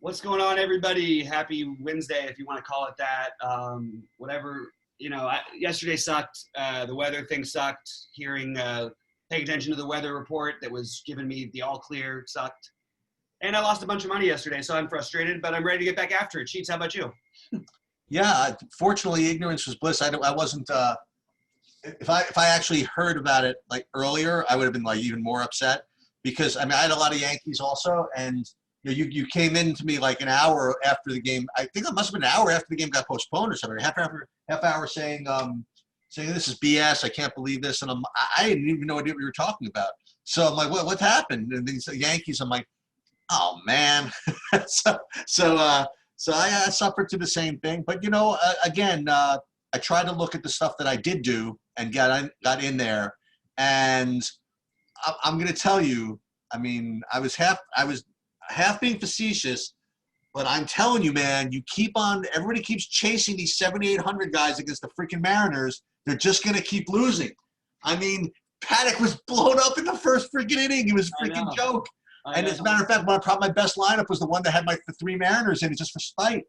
What's going on, everybody? Happy Wednesday, if you want to call it that. Whatever, yesterday sucked. The weather thing sucked. Paying attention to the weather report that was giving me the all clear sucked. And I lost a bunch of money yesterday, so I'm frustrated, but I'm ready to get back after it. Sheets, how about you? Yeah, fortunately, ignorance was bliss. I wasn't. If I actually heard about it like earlier, I would have been like even more upset because I had a lot of Yankees also, and you came in to me like an hour after the game. I think it must have been an hour after the game got postponed or something. Half hour saying this is BS. I can't believe this, and I didn't even know what we were talking about. So I'm like, what happened? And these Yankees, I'm like, oh man. So I suffered to the same thing. But again, I tried to look at the stuff that I did do and got in there, and I'm going to tell you. I was half being facetious, but I'm telling you, man, everybody keeps chasing these 7,800 guys against the freaking Mariners. They're just going to keep losing. Paddock was blown up in the first freaking inning. It was a freaking joke. And as a matter of fact, my best lineup was the one that had the three Mariners in it just for spite.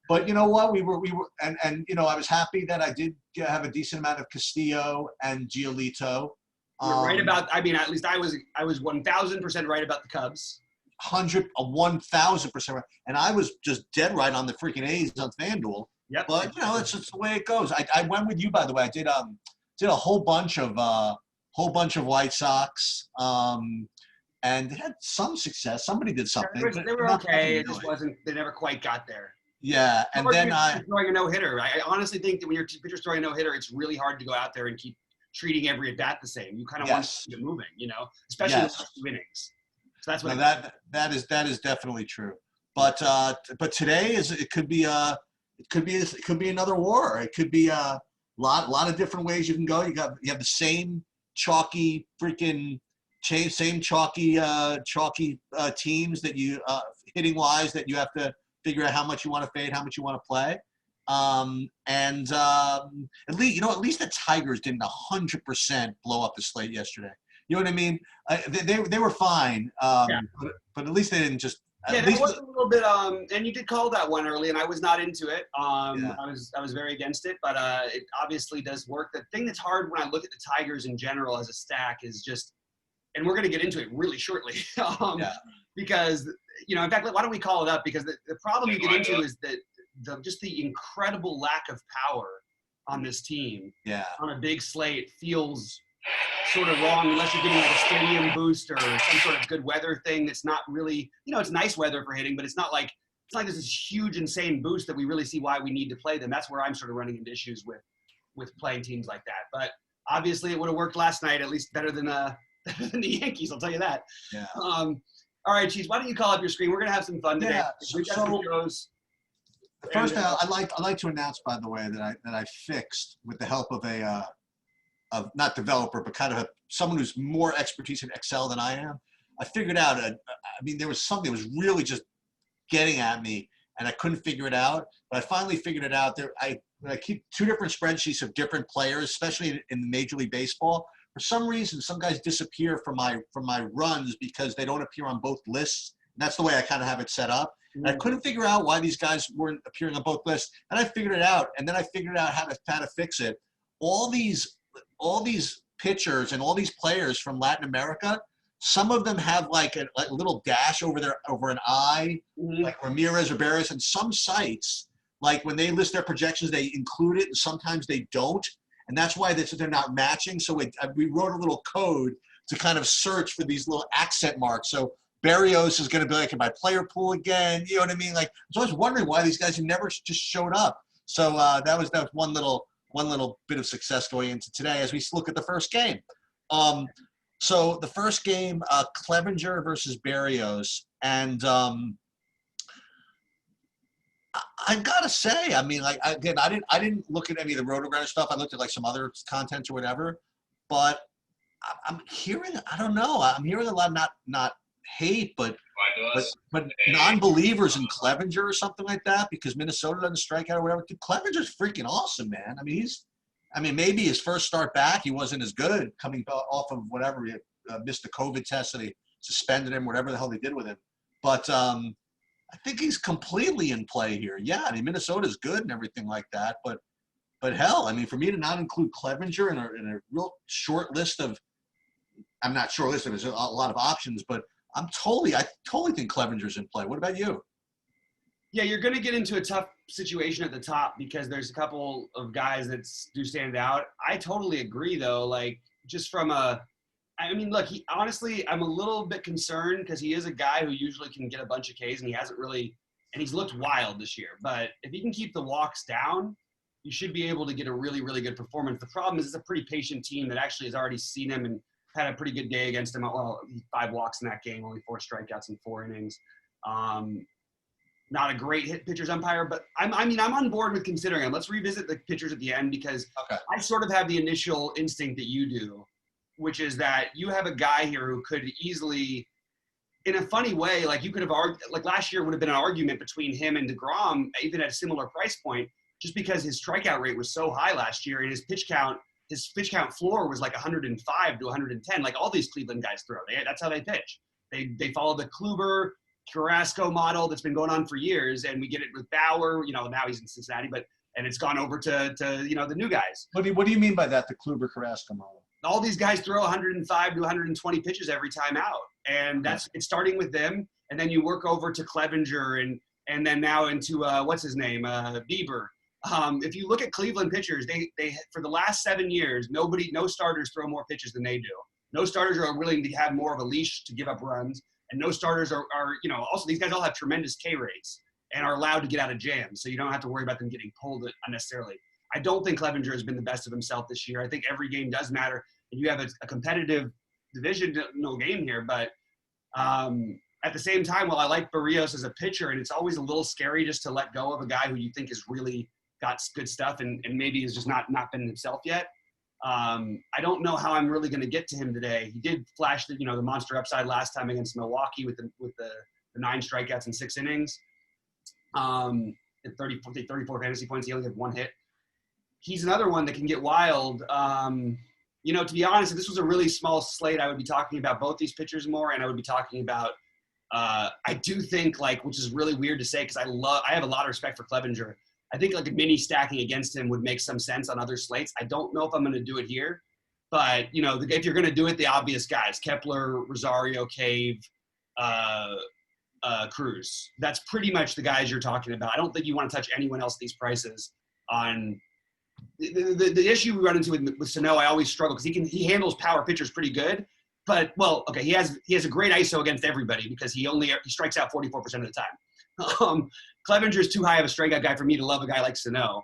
But you know what? We were, and I was happy that I did have a decent amount of Castillo and Giolito. You're right about. At least I was 1,000% right about the Cubs. 1,000% right, and I was just dead right on the freaking A's on FanDuel. Yep. But it's just the way it goes. I went with you, by the way. I did a whole bunch of White Sox. And they had some success. Somebody did something. They were okay. It just wasn't. They never quite got there. Yeah, and then throwing a no-hitter. I honestly think that when your pitcher's throwing a no-hitter, it's really hard to go out there and keep treating every at-bat the same. You kind of want to keep it moving, especially in the last 2 innings. So that's what that is definitely true. But today it could be another war. It could be a lot of different ways you can go. You have the same chalky freaking same chalky teams that you hitting wise that you have to figure out how much you want to fade, how much you want to play. At least the Tigers didn't 100% blow up the slate yesterday. You know what I mean? They were fine, but at least they didn't just. Yeah, there was a little bit. And you did call that one early, and I was not into it. I was very against it, but it obviously does work. The thing that's hard when I look at the Tigers in general as a stack is just, and we're going to get into it really shortly, because in fact, why don't we call it up? Because the problem you get into is that just the incredible lack of power on this team on a big slate feels sort of wrong unless you're getting like a stadium boost or some sort of good weather thing that's not really, it's nice weather for hitting, but it's not like there's this huge, insane boost that we really see why we need to play them. That's where I'm sort of running into issues with playing teams like that. But obviously it would have worked last night, at least better than the Yankees, I'll tell you that. Yeah. All right, Cheese, why don't you call up your screen? We're going to have some fun today. Yeah. We've got some shows. First, I'd like to announce, by the way, that I fixed with the help of of not developer, but kind of someone who's more expertise in Excel than I am. I figured out. There was something that was really just getting at me, and I couldn't figure it out. But I finally figured it out. I keep two different spreadsheets of different players, especially in Major League Baseball. For some reason, some guys disappear from my runs because they don't appear on both lists. And that's the way I kind of have it set up. And I couldn't figure out why these guys weren't appearing on both lists. And I figured it out. And then I figured out how to fix it. All these pitchers and all these players from Latin America, some of them have like a little dash over an eye, like Ramirez or Barrios. And some sites, like when they list their projections, they include it, and sometimes they don't. And that's why they're not matching. So we wrote a little code to kind of search for these little accent marks. So Barrios is going to be like in my player pool again. You know what I mean? Like, so I was wondering why these guys never just showed up. So that was one little bit of success going into today as we look at the first game. So the first game, Clevenger versus Barrios, and I gotta say, I didn't look at any of the RotoGrinders stuff. I looked at like some other content or whatever, but I'm hearing, I don't know, I'm hearing a lot, not hate, but non-believers in Clevenger or something like that because Minnesota doesn't strike out or whatever. Dude, Clevenger's freaking awesome, man. Maybe his first start back, he wasn't as good coming off of whatever he missed the COVID test and they suspended him, whatever the hell they did with him. But I think he's completely in play here. Yeah, I mean, Minnesota's good and everything like that, but hell, I mean, for me to not include Clevenger in a real short list of, I'm not short list, there's a lot of options, but I totally think Clevenger's in play. What about you? Yeah, you're going to get into a tough situation at the top because there's a couple of guys that do stand out. I totally agree, though. Like, just from I mean, look, honestly, I'm a little bit concerned because he is a guy who usually can get a bunch of Ks, and he hasn't really, and he's looked wild this year. But if he can keep the walks down, you should be able to get a really, really good performance. The problem is it's a pretty patient team that actually has already seen him and had a pretty good day against him. Well, 5 walks in that game, only 4 strikeouts in 4 innings. Not a great hit pitcher's umpire, but I'm on board with considering him. Let's revisit the pitchers at the end because I sort of have the initial instinct that you do, which is that you have a guy here who could easily, in a funny way, like you could have argued, like last year would have been an argument between him and DeGrom, even at a similar price point, just because his strikeout rate was so high last year and his pitch count floor was like 105 to 110. Like all these Cleveland guys throw. That's how they pitch. They follow the Kluber, Carrasco model that's been going on for years, and we get it with Bauer. You know, now he's in Cincinnati, and it's gone over to the new guys. What do you mean by that? The Kluber Carrasco model? All these guys throw 105 to 120 pitches every time out, and it's starting with them, and then you work over to Clevenger, and then now into what's his name, Bieber. If you look at Cleveland pitchers, they for the last 7 years, no starters throw more pitches than they do. No starters are willing to have more of a leash to give up runs. And no starters are also these guys all have tremendous K rates and are allowed to get out of jams. So you don't have to worry about them getting pulled unnecessarily. I don't think Clevenger has been the best of himself this year. I think every game does matter. And you have a competitive divisional game here. But at the same time, while I like Barrios as a pitcher, and it's always a little scary just to let go of a guy who you think has really got good stuff and maybe has just not been himself yet. I don't know how I'm really going to get to him today. He did flash the monster upside last time against Milwaukee with the 9 strikeouts in 6 innings. At 34 fantasy points, he only had 1 hit. He's another one that can get wild. To be honest, if this was a really small slate, I would be talking about both these pitchers more, and I would be talking about. I do think which is really weird to say because I have a lot of respect for Clevenger. I think a mini stacking against him would make some sense on other slates. I don't know if I'm going to do it here, but if you're going to do it, the obvious guys: Kepler, Rosario, Cave, Cruz. That's pretty much the guys you're talking about. I don't think you want to touch anyone else at these prices. On the issue we run into with Sano, I always struggle because he handles power pitchers pretty good. But he has a great ISO against everybody because he strikes out 44% of the time. Clevenger's too high of a strikeout guy for me to love a guy like Sano.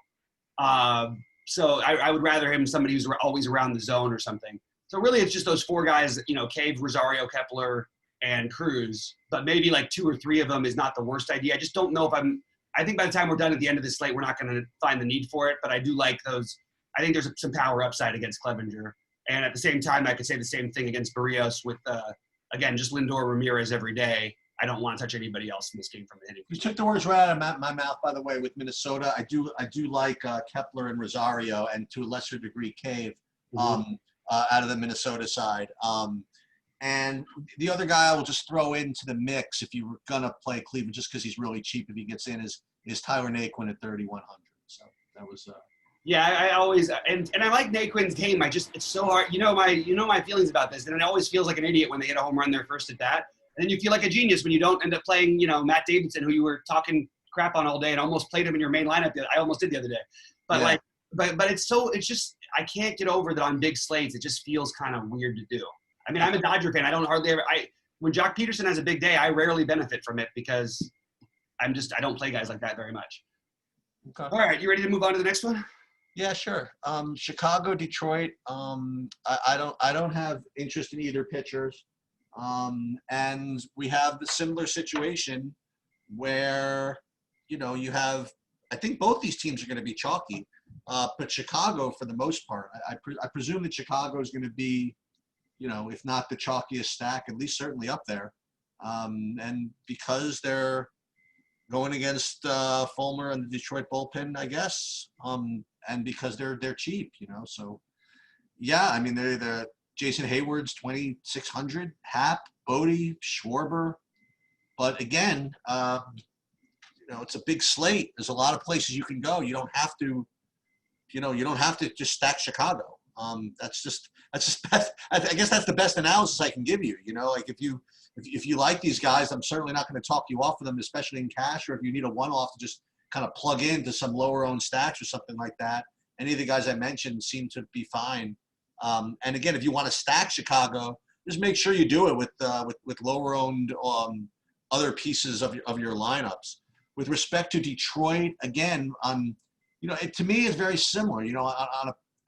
So I would rather him somebody who's always around the zone or something. So really it's just those 4 guys, Cave, Rosario, Kepler, and Cruz. But maybe 2 or 3 of them is not the worst idea. I just don't know if I think by the time we're done at the end of this slate, we're not going to find the need for it. But I do like those. I think there's some power upside against Clevenger. And at the same time, I could say the same thing against Barrios with, again, just Lindor, Ramirez every day. I don't want to touch anybody else in this game from the hitting. You took the words right out of my mouth, by the way, with Minnesota. I do like Kepler and Rosario, and to a lesser degree, Cave, out of the Minnesota side. And the other guy I will just throw into the mix if you were gonna play Cleveland, just because he's really cheap if he gets in, is Tyler Naquin at 3,100. So that was. Yeah, I always and I like Naquin's game. It's so hard. My feelings about this, and it always feels like an idiot when they hit a home run their first at bat. And then you feel like a genius when you don't end up playing, Matt Davidson, who you were talking crap on all day and almost played him in your main lineup. I almost did the other day. But but it's just, I can't get over that on big slates. It just feels kind of weird to do. I mean, I'm a Dodger fan. I don't hardly ever, when Jock Peterson has a big day, I rarely benefit from it because I don't play guys like that very much. Okay. All right. You ready to move on to the next one? Yeah, sure. Chicago, Detroit. I don't have interest in either pitchers. And we have the similar situation where, you have, I think both these teams are going to be chalky, but Chicago, for the most part, I presume that Chicago is going to be, if not the chalkiest stack, at least certainly up there. And because they're going against Fulmer and the Detroit bullpen, I guess, and because they're cheap, so yeah, I mean, they're Jason Hayward's 2,600, Happ, Bodie, Schwarber, But again, it's a big slate. There's a lot of places you can go. You don't have to, you don't have to just stack Chicago. That's just best. I guess that's the best analysis I can give you. Like if you like these guys, I'm certainly not going to talk you off of them, especially in cash, or if you need a one-off to just kind of plug into some lower owned stacks or something like that. Any of the guys I mentioned seem to be fine. And again, if you want to stack Chicago, just make sure you do it with lower owned other pieces of your lineups. With respect to Detroit, again, to me it's very similar.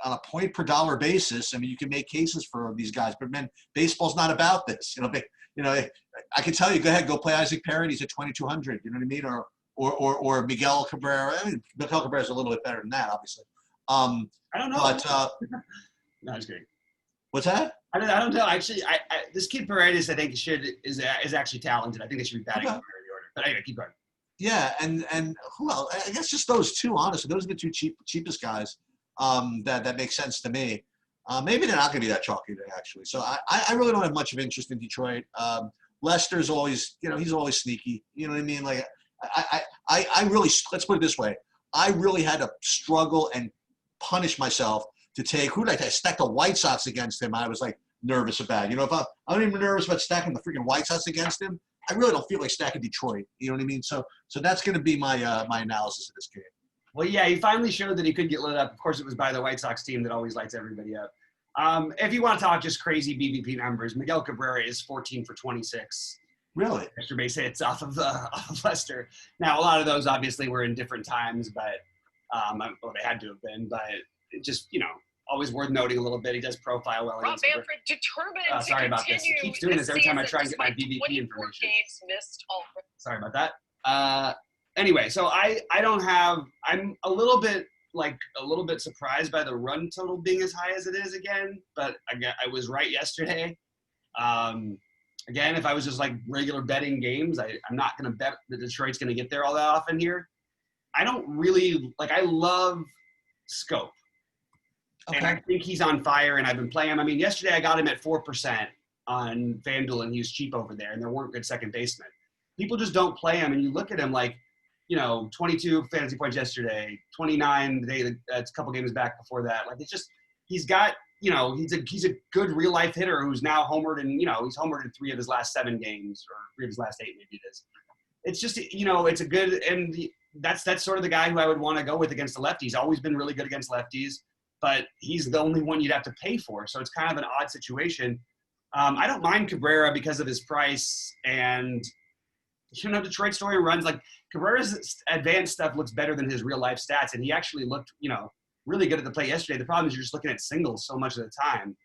On a point per dollar basis, I mean, you can make cases for these guys, but man, baseball's not about this. I can tell you, go ahead, go play Isaac Perry. He's at 2,200. You know what I mean? Or Miguel Cabrera. I mean, Miguel Cabrera is a little bit better than that, obviously. I don't know. But no, it's great. What's that? I don't know. Actually, this kid Paredes, I think, is actually talented. I think they should be batting higher in the order. But anyway, keep going. Yeah, and who else? I guess just those two. Honestly, those are the two cheapest guys. That makes sense to me. Maybe they're not going to be that chalky today, actually. So I really don't have much of interest in Detroit. Lester's always, he's always sneaky. You know what I mean? Like I really, let's put it this way. I really had to struggle and punish myself to take, who did I stack the White Sox against him? I was like nervous about, if I'm even nervous about stacking the freaking White Sox against him, I really don't feel like stacking Detroit. You know what I mean? So that's going to be my analysis of this game. Well, yeah, he finally showed that he could get lit up. Of course, it was by the White Sox team that always lights everybody up. If you want to talk just crazy BVP numbers, Miguel Cabrera is 14 for 26. Really? Extra base hits off of Lester. Now, a lot of those obviously were in different times, but they had to have been. But it just, always worth noting a little bit. He does profile well. Rob Manfred determined sorry to about this. He keeps doing this every time I try and get my BVP information. Sorry about that. Anyway, so I'm a little bit surprised by the run total being as high as it is again, but I was right yesterday. Again, if I was just like regular betting games, I'm not going to bet that Detroit's going to get there all that often here. I don't really I love Scope. Okay. And I think he's on fire, and I've been playing him. I mean, yesterday I got him at 4% on FanDuel, and he was cheap over there, and there weren't good second basemen. People just don't play him, and you look at him 22 fantasy points yesterday, 29 the day, a couple games back before that. It's just, he's got, he's a good real life hitter who's now homered, and he's homered in 3 of his last 7 games, or 3 of his last 8, maybe it is. It's just, it's a good, and that's sort of the guy who I would want to go with against the lefties. He's always been really good against lefties, but he's the only one you'd have to pay for. So it's kind of an odd situation. I don't mind Cabrera because of his price, and Detroit story runs Cabrera's advanced stuff looks better than his real life stats, and he actually looked, really good at the plate yesterday. The problem is you're just looking at singles so much of the time.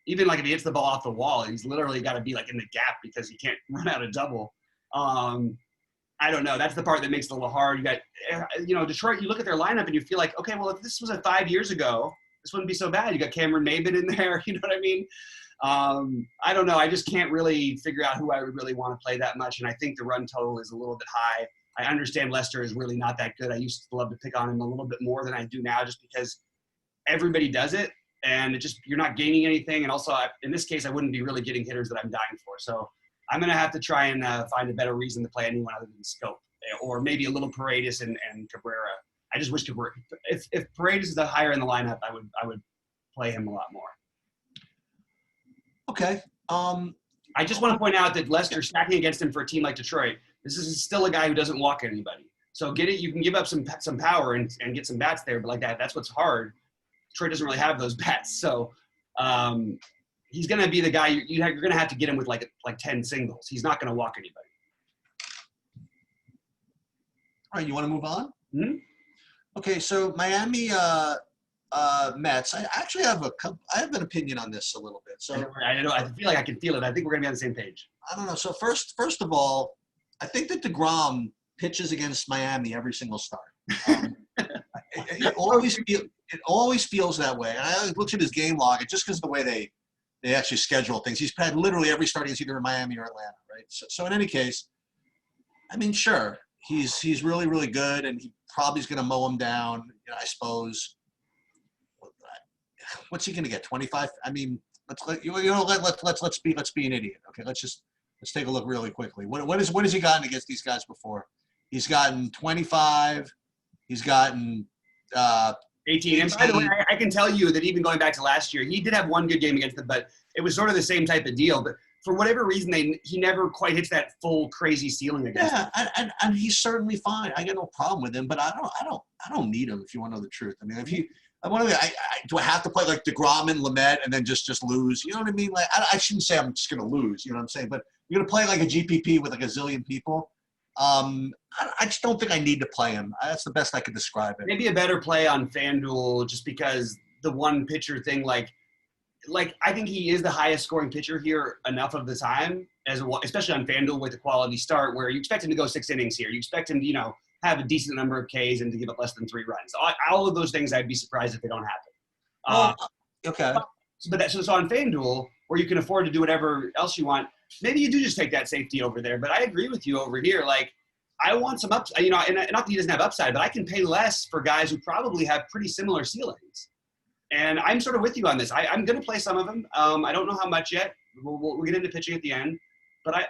Even if he hits the ball off the wall, he's literally got to be in the gap because he can't run out a double. I don't know. That's the part that makes it a little hard. You got, Detroit. You look at their lineup and you feel like, okay, well, if this was 5 years ago, this wouldn't be so bad. You got Cameron Maybin in there. You know what I mean? I don't know. I just can't really figure out who I would really want to play that much. And I think the run total is a little bit high. I understand Lester is really not that good. I used to love to pick on him a little bit more than I do now, just because everybody does it, and it just, you're not gaining anything. And also, in this case, I wouldn't be really getting hitters that I'm dying for. So I'm going to have to try and find a better reason to play anyone other than Scope, or maybe a little Paredes and Cabrera. I just wish Cabrera, if Paredes is the higher in the lineup, I would play him a lot more. Okay. I just want to point out that Lester stacking against him for a team like Detroit, this is still a guy who doesn't walk anybody. So you can give up some power and get some bats there, but that's what's hard. Detroit doesn't really have those bats. So he's going to be the guy you're going to have to get him with like 10 singles. He's not going to walk anybody. All right, you want to move on? Mm-hmm. Okay, so Miami Mets. I actually have an opinion on this a little bit. So I know. I feel like I can feel it. I think we're going to be on the same page. I don't know. So first of all, I think that DeGrom pitches against Miami every single start. It always feels that way. And I looked at his game log, just because of the way they actually schedule things. He's had literally every start against either in Miami or Atlanta, right? So in any case, I mean, sure, he's really, really good, and he probably is going to mow him down, I suppose. What's he going to get? 25? I mean, let's be an idiot. Okay, let's just Let's take a look really quickly. What has he gotten against these guys before? He's gotten 25. He's gotten 18. And by the way, I can tell you that even going back to last year, he did have one good game against them, but it was sort of the same type of deal. But for whatever reason, he never quite hits that full crazy ceiling against them. And he's certainly fine. I got no problem with him, but I don't need him if you want to know the truth. I mean, if he, do I have to play like DeGrom and Lamet and then just lose? You know what I mean? Like I shouldn't say I'm just going to lose. You know what I'm saying? But you're going to play like a GPP with like a zillion people. I just don't think I need to play him. That's the best I could describe it. Maybe a better play on FanDuel just because the one pitcher thing, like I think he is the highest scoring pitcher here enough of the time, especially on FanDuel with a quality start where you expect him to go 6 innings here. You expect him to, have a decent number of Ks and to give up less than 3 runs. All of those things, I'd be surprised if they don't happen. Okay. So on FanDuel, where you can afford to do whatever else you want, maybe you do just take that safety over there. But I agree with you over here. Like, I want some upside, and not that he doesn't have upside, but I can pay less for guys who probably have pretty similar ceilings. And I'm sort of with you on this. I'm going to play some of them. I don't know how much yet. We'll get into pitching at the end. But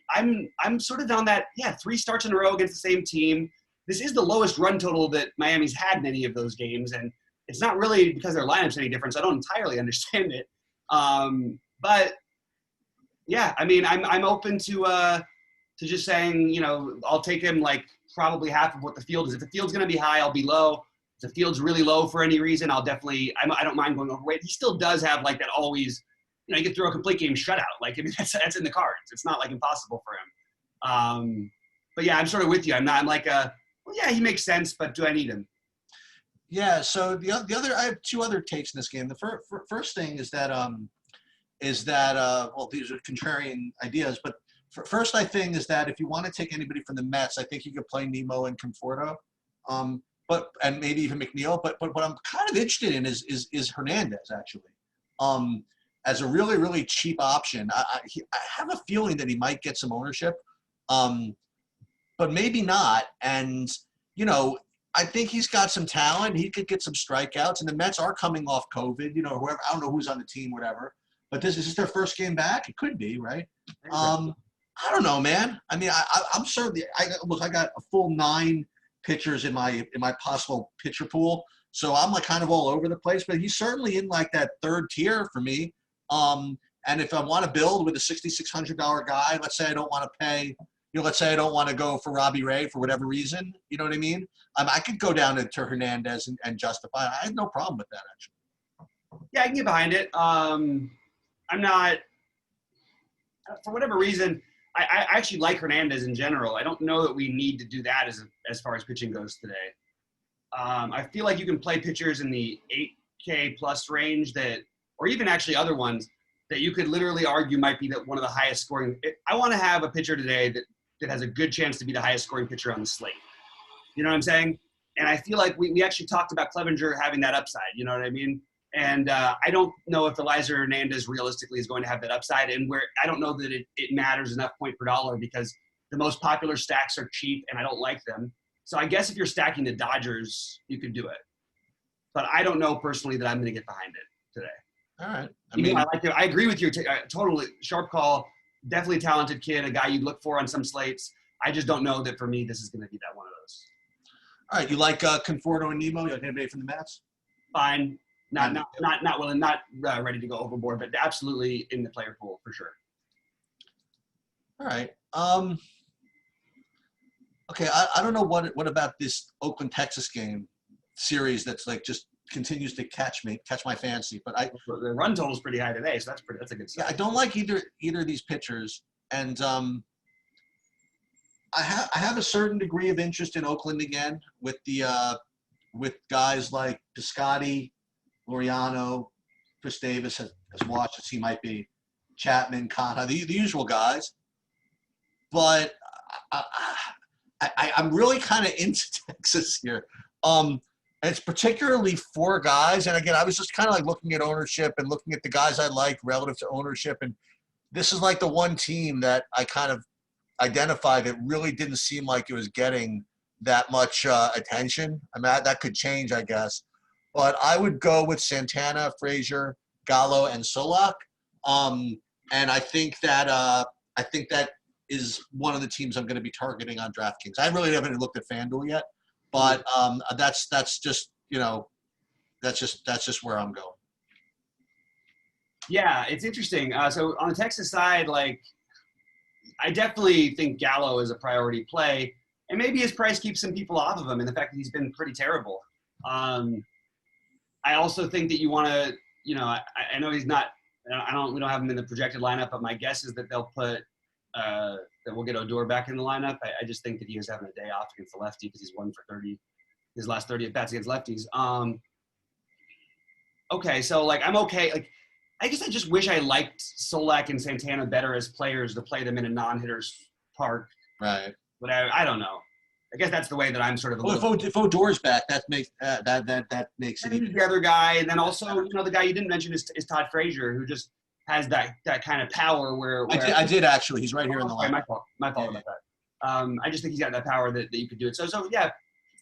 I'm sort of on that, 3 starts in a row against the same team. This is the lowest run total that Miami's had in any of those games. And it's not really because their lineup's any different. So I don't entirely understand it. But, yeah, I mean, I'm open to just saying, I'll take him like probably half of what the field is. If the field's going to be high, I'll be low. If the field's really low for any reason, I don't mind going overweight. He still does have like that always, he could throw a complete game shutout. Like, I mean, that's in the cards. It's not like impossible for him. But yeah, I'm sort of with you. I'm like, he makes sense, but do I need him? Yeah. So the other, I have 2 other takes in this game. The first thing is that these are contrarian ideas, but first I think is that if you want to take anybody from the Mets, I think you could play Nemo and Conforto, and maybe even McNeil. But what I'm kind of interested in is Hernandez actually. As a really, really cheap option. I have a feeling that he might get some ownership, but maybe not. And, I think he's got some talent. He could get some strikeouts. And the Mets are coming off COVID, whoever, I don't know who's on the team, whatever. But is this their first game back? It could be, right? I don't know, man. I mean, I'm certainly – I got a full 9 pitchers in my possible pitcher pool. So I'm like kind of all over the place. But he's certainly in like that 3rd tier for me. And if I want to build with a $6,600 guy, let's say I don't want to pay, let's say I don't want to go for Robbie Ray for whatever reason, you know what I mean? I could go down to Hernandez and justify it. I have no problem with that, actually. Yeah, I can get behind it. I'm not, for whatever reason, I actually like Hernandez in general. I don't know that we need to do that as far as pitching goes today. I feel like you can play pitchers in the 8K plus range or even actually other ones that you could literally argue might be one of the highest scoring. I want to have a pitcher today that has a good chance to be the highest scoring pitcher on the slate. You know what I'm saying? And I feel like we actually talked about Clevenger having that upside. You know what I mean? And I don't know if Eliza Hernandez realistically is going to have that upside, and where I don't know that it matters enough point per dollar because the most popular stacks are cheap and I don't like them. So I guess if you're stacking the Dodgers, you could do it. But I don't know personally that I'm going to get behind it today. All right. I agree with you. Totally sharp call. Definitely a talented kid, a guy you'd look for on some slates. I just don't know that for me, this is going to be that one of those. All right. You like Conforto and Nemo? You like anybody from the Mets? Fine. Not willing, not ready to go overboard, but absolutely in the player pool for sure. All right. Okay. I don't know what about this Oakland Texas game series that's like just continues to catch my fancy, but the run total is pretty high today, so that's a good sign. Yeah, I don't like either of these pitchers, and I have a certain degree of interest in Oakland again with with guys like Piscotty, Laureano, Chris Davis, as washed as he might be, Chapman, Kata, the usual guys, but I'm really kind of into Texas here. And it's particularly 4 guys. And again, I was just kind of like looking at ownership and looking at the guys I like relative to ownership. And this is like the one team that I kind of identified that really didn't seem like it was getting that much attention. I mean, that could change, I guess. But I would go with Santana, Frazier, Gallo, and Solak. And I think that I think that is one of the teams I'm going to be targeting on DraftKings. I really haven't looked at FanDuel yet, but that's just that's just where I'm going. Yeah, it's interesting. So on the Texas side, like, I definitely think Gallo is a priority play, and maybe his price keeps some people off of him, and the fact that he's been pretty terrible. I also think that you want to, I know he's not. We don't have him in the projected lineup, but my guess is that they'll put that we'll get Odor back in the lineup. I just think that he is having a day off against the lefty because he's 1 for 30, his last 30 at bats against lefties. Okay, so like I'm okay. Like, I guess I just wish I liked Solak and Santana better as players to play them in a non-hitters park. Right. But I don't know. I guess that's the way that I'm sort of. If Odor's back, that makes it even. The other guy, and then also the guy you didn't mention is Todd Frazier, who just has that kind of power where I did actually. He's right here in the line. My fault about that. I just think he's got that power that you could do it. So yeah,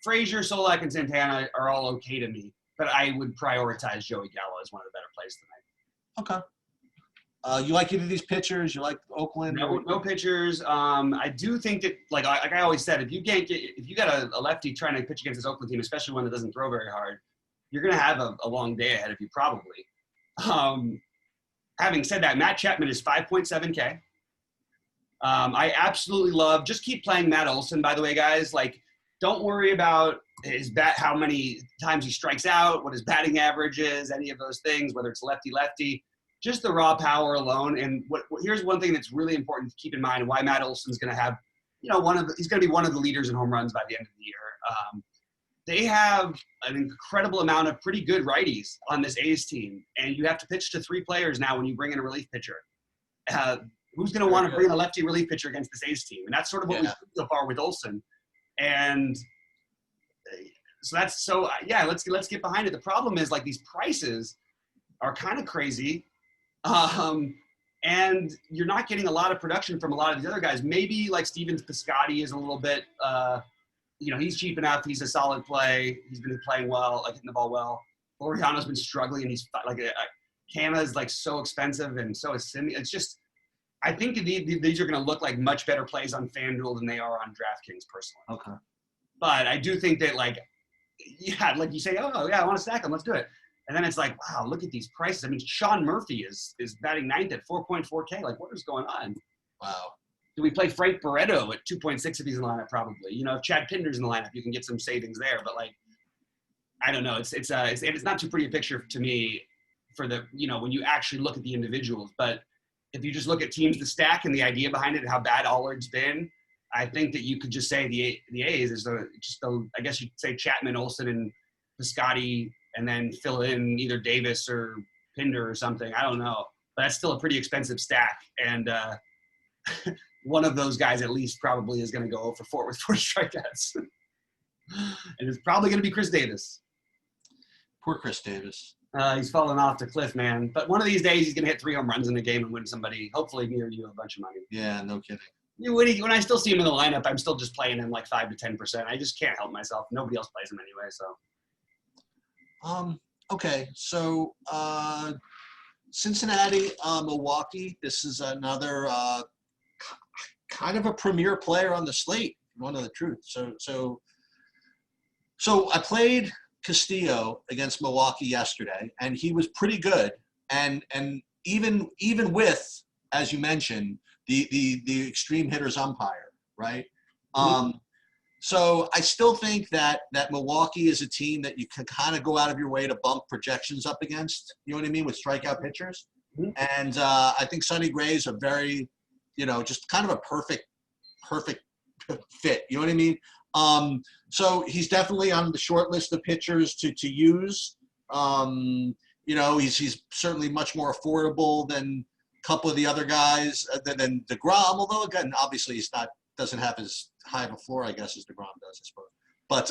Frazier, Solak, and Santana are all okay to me, but I would prioritize Joey Gallo as one of the better plays tonight. Okay. You like either of these pitchers? You like Oakland? No pitchers. I do think that, like I always said, if you got a lefty trying to pitch against this Oakland team, especially one that doesn't throw very hard, you're going to have a long day ahead of you probably. Having said that, Matt Chapman is 5.7K. I absolutely love. Just keep playing Matt Olson. By the way, guys, like, don't worry about his how many times he strikes out, what his batting average is, any of those things, whether it's lefty. Just the raw power alone. And here's one thing that's really important to keep in mind: why Matt Olson's going to have, he's going to be one of the leaders in home runs by the end of the year. They have an incredible amount of pretty good righties on this A's team, and you have to pitch to 3 players now when you bring in a relief pitcher. Who's going to want to bring a lefty relief pitcher against this A's team? And that's sort of what we've seen so far with Olson. And so let's get behind it. The problem is, like, these prices are kind of crazy. And you're not getting a lot of production from a lot of these other guys. Maybe like Stevens Piscotty is a little bit, he's cheap enough. He's a solid play. He's been playing well, like hitting the ball well. Laureano's been struggling, and he's like, Canna is like so expensive, and so is Simeon. It's just, I think these are going to look like much better plays on FanDuel than they are on DraftKings personally. Okay. But I do think that, like you say, oh yeah, I want to stack them. Let's do it. And then it's like, wow, look at these prices. I mean, Sean Murphy is batting 9th at 4.4K. Like, what is going on? Wow. Do we play Frank Barreto at 2.6 if he's in the lineup? Probably. If Chad Pinder's in the lineup, you can get some savings there. But, like, I don't know. It's not too pretty a picture to me for the, when you actually look at the individuals. But if you just look at teams to stack and the idea behind it and how bad Allard's been, I think that you could just say the A's is I guess you'd say Chapman, Olson, and Piscotty, and then fill in either Davis or Pinder or something. I don't know. But that's still a pretty expensive stack. And one of those guys at least probably is going to go for 4 with 4 strikeouts. And it's probably going to be Chris Davis. Poor Chris Davis. He's falling off the cliff, man. But one of these days he's going to hit 3 home runs in a game and win somebody, hopefully near you, a bunch of money. Yeah, no kidding. When I still see him in the lineup, I'm still just playing him like 5 to 10%. I just can't help myself. Nobody else plays him anyway, so. Okay, so Cincinnati, Milwaukee. This is another kind of a premier player on the slate. One of the truth. So I played Castillo against Milwaukee yesterday, and he was pretty good. And even with, as you mentioned, the extreme hitters umpire, right? So I still think that Milwaukee is a team that you can kind of go out of your way to bump projections up against, you know what I mean, with strikeout pitchers. Mm-hmm. And I think Sonny Gray is a very, just kind of a perfect fit, you know what I mean? So he's definitely on the short list of pitchers to use. He's certainly much more affordable than a couple of the other guys than DeGrom, although, again, obviously he's doesn't have as high of a floor, I guess, as DeGrom does, I suppose. But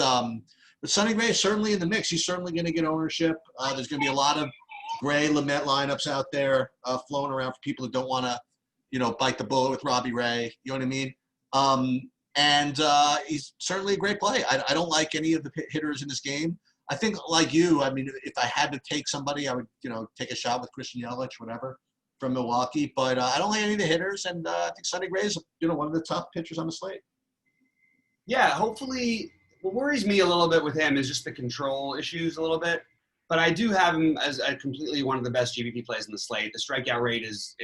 Sonny Gray is certainly in the mix. He's certainly going to get ownership. There's going to be a lot of Gray, Lamet lineups out there flowing around for people who don't want to, bite the bullet with Robbie Ray. You know what I mean? And he's certainly a great play. I don't like any of the hitters in this game. I think, like you, I mean, if I had to take somebody, I would, take a shot with Christian Yelich, whatever. from Milwaukee, but I don't like any of the hitters, and I think Sonny Gray is, one of the top pitchers on the slate. Yeah, hopefully. What worries me a little bit with him is just the control issues a little bit. But I do have him as a completely one of the best GPP plays in the slate. The strikeout rate is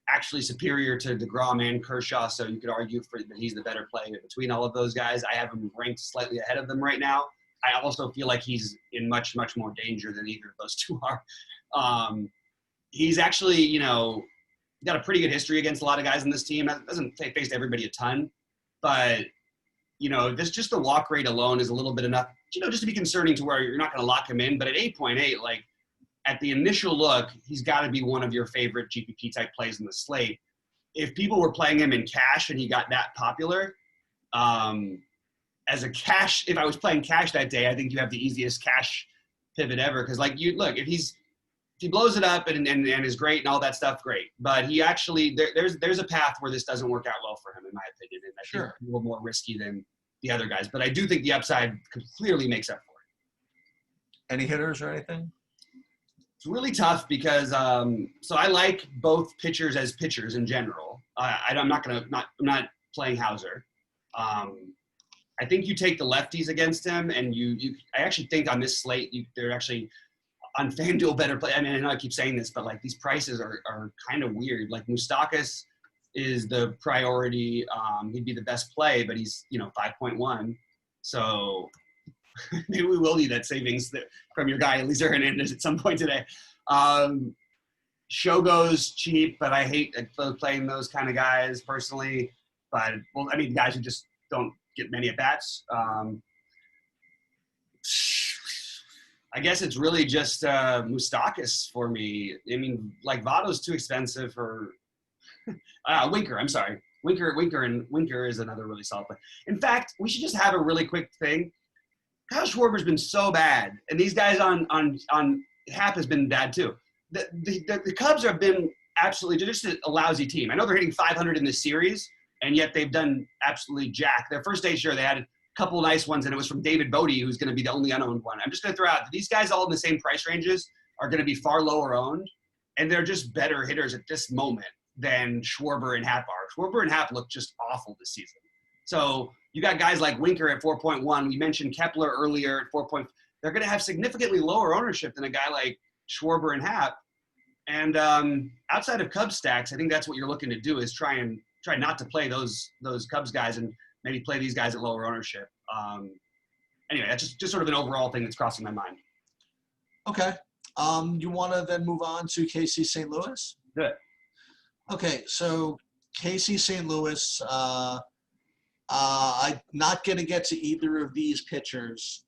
actually superior to DeGrom and Kershaw, so you could argue that he's the better play between all of those guys. I have him ranked slightly ahead of them right now. I also feel like he's in much, much more danger than either of those two are. He's actually, got a pretty good history against a lot of guys in this team. Doesn't face everybody a ton, but just the walk rate alone is a little bit enough, just to be concerning to where you're not going to lock him in. But at 8.8, like at the initial look, he's got to be one of your favorite GPP type plays in the slate. If people were playing him in cash and he got that popular, as a cash, if I was playing cash that day, I think you have the easiest cash pivot ever. Cause if he blows it up and is great and all that stuff, great. But he actually, there's a path where this doesn't work out well for him, in my opinion. And I think it's a little more risky than the other guys. But I do think the upside clearly makes up for it. Any hitters or anything? It's really tough because so I like both pitchers as pitchers in general. I'm not playing Hauser. I think you take the lefties against him, and I actually think on this slate they're actually on FanDuel better play. I mean, I know I keep saying this, but like these prices are kind of weird. Like Moustakas is the priority. He'd be the best play, but he's 5.1. So maybe we will need that savings from your guy Eliezer Hernandez at some point today. Shogo's cheap, but I hate playing those kind of guys personally. But guys who just don't get many at bats. I guess it's really just Moustakas for me. I mean, like Votto's too expensive for Winker. I'm sorry, Winker is another really solid play. In fact, we should just have a really quick thing. Kyle Schwarber's been so bad, and these guys on Hap has been bad too. The Cubs have been absolutely just a lousy team. I know they're hitting 500 in this series, and yet they've done absolutely jack. Their first day, sure, they had couple of nice ones, and it was from David Bodie, who's going to be the only unowned one. I'm just going to throw out these guys all in the same price ranges are going to be far lower owned, and they're just better hitters at this moment than Schwarber and Happ are. Schwarber and Happ look just awful this season. So you got guys like Winker at 4.1. We mentioned Kepler earlier at 4. They're going to have significantly lower ownership than a guy like Schwarber and Happ. And outside of Cubs stacks, I think that's what you're looking to do is try not to play those Cubs guys and maybe play these guys at lower ownership. Anyway, that's just sort of an overall thing that's crossing my mind. Okay. You want to then move on to KC St. Louis? Good. Okay, so KC St. Louis, I'm not going to get to either of these pitchers.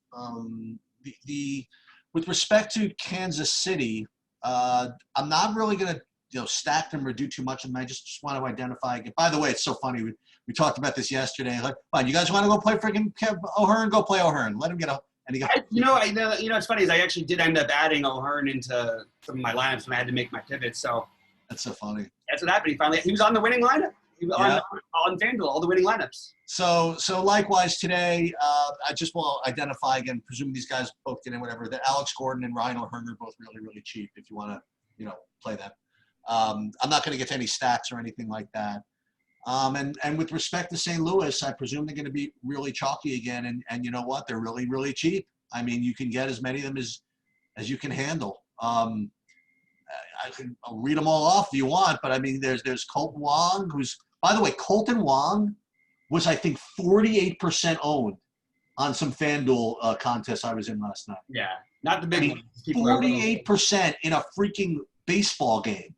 With respect to Kansas City, I'm not really going to stack them or do too much of them. I just want to identify. By the way, it's so funny. We talked about this yesterday. Like, fine, you guys want to go play freaking O'Hearn? Go play O'Hearn. Let him get up. And he got. It's funny is I actually did end up adding O'Hearn into some of my lineups when I had to make my pivots. So that's so funny. That's what happened. He was on the winning lineup. He was on FanDuel, all the winning lineups. So likewise today, I just will identify again. Presuming these guys both get in, whatever. That Alex Gordon and Ryan O'Hearn are both really, really cheap. If you want to, play them. I'm not going to get to any stacks or anything like that. And with respect to St. Louis, I presume they're going to be really chalky again. And you know what? They're really, really cheap. I mean, you can get as many of them as you can handle. I'll read them all off if you want, but I mean, there's Colton Wong, who's, by the way, Colton Wong was, I think, 48% owned on some FanDuel contests I was in last night. Yeah, not the big one. 48% in a freaking baseball game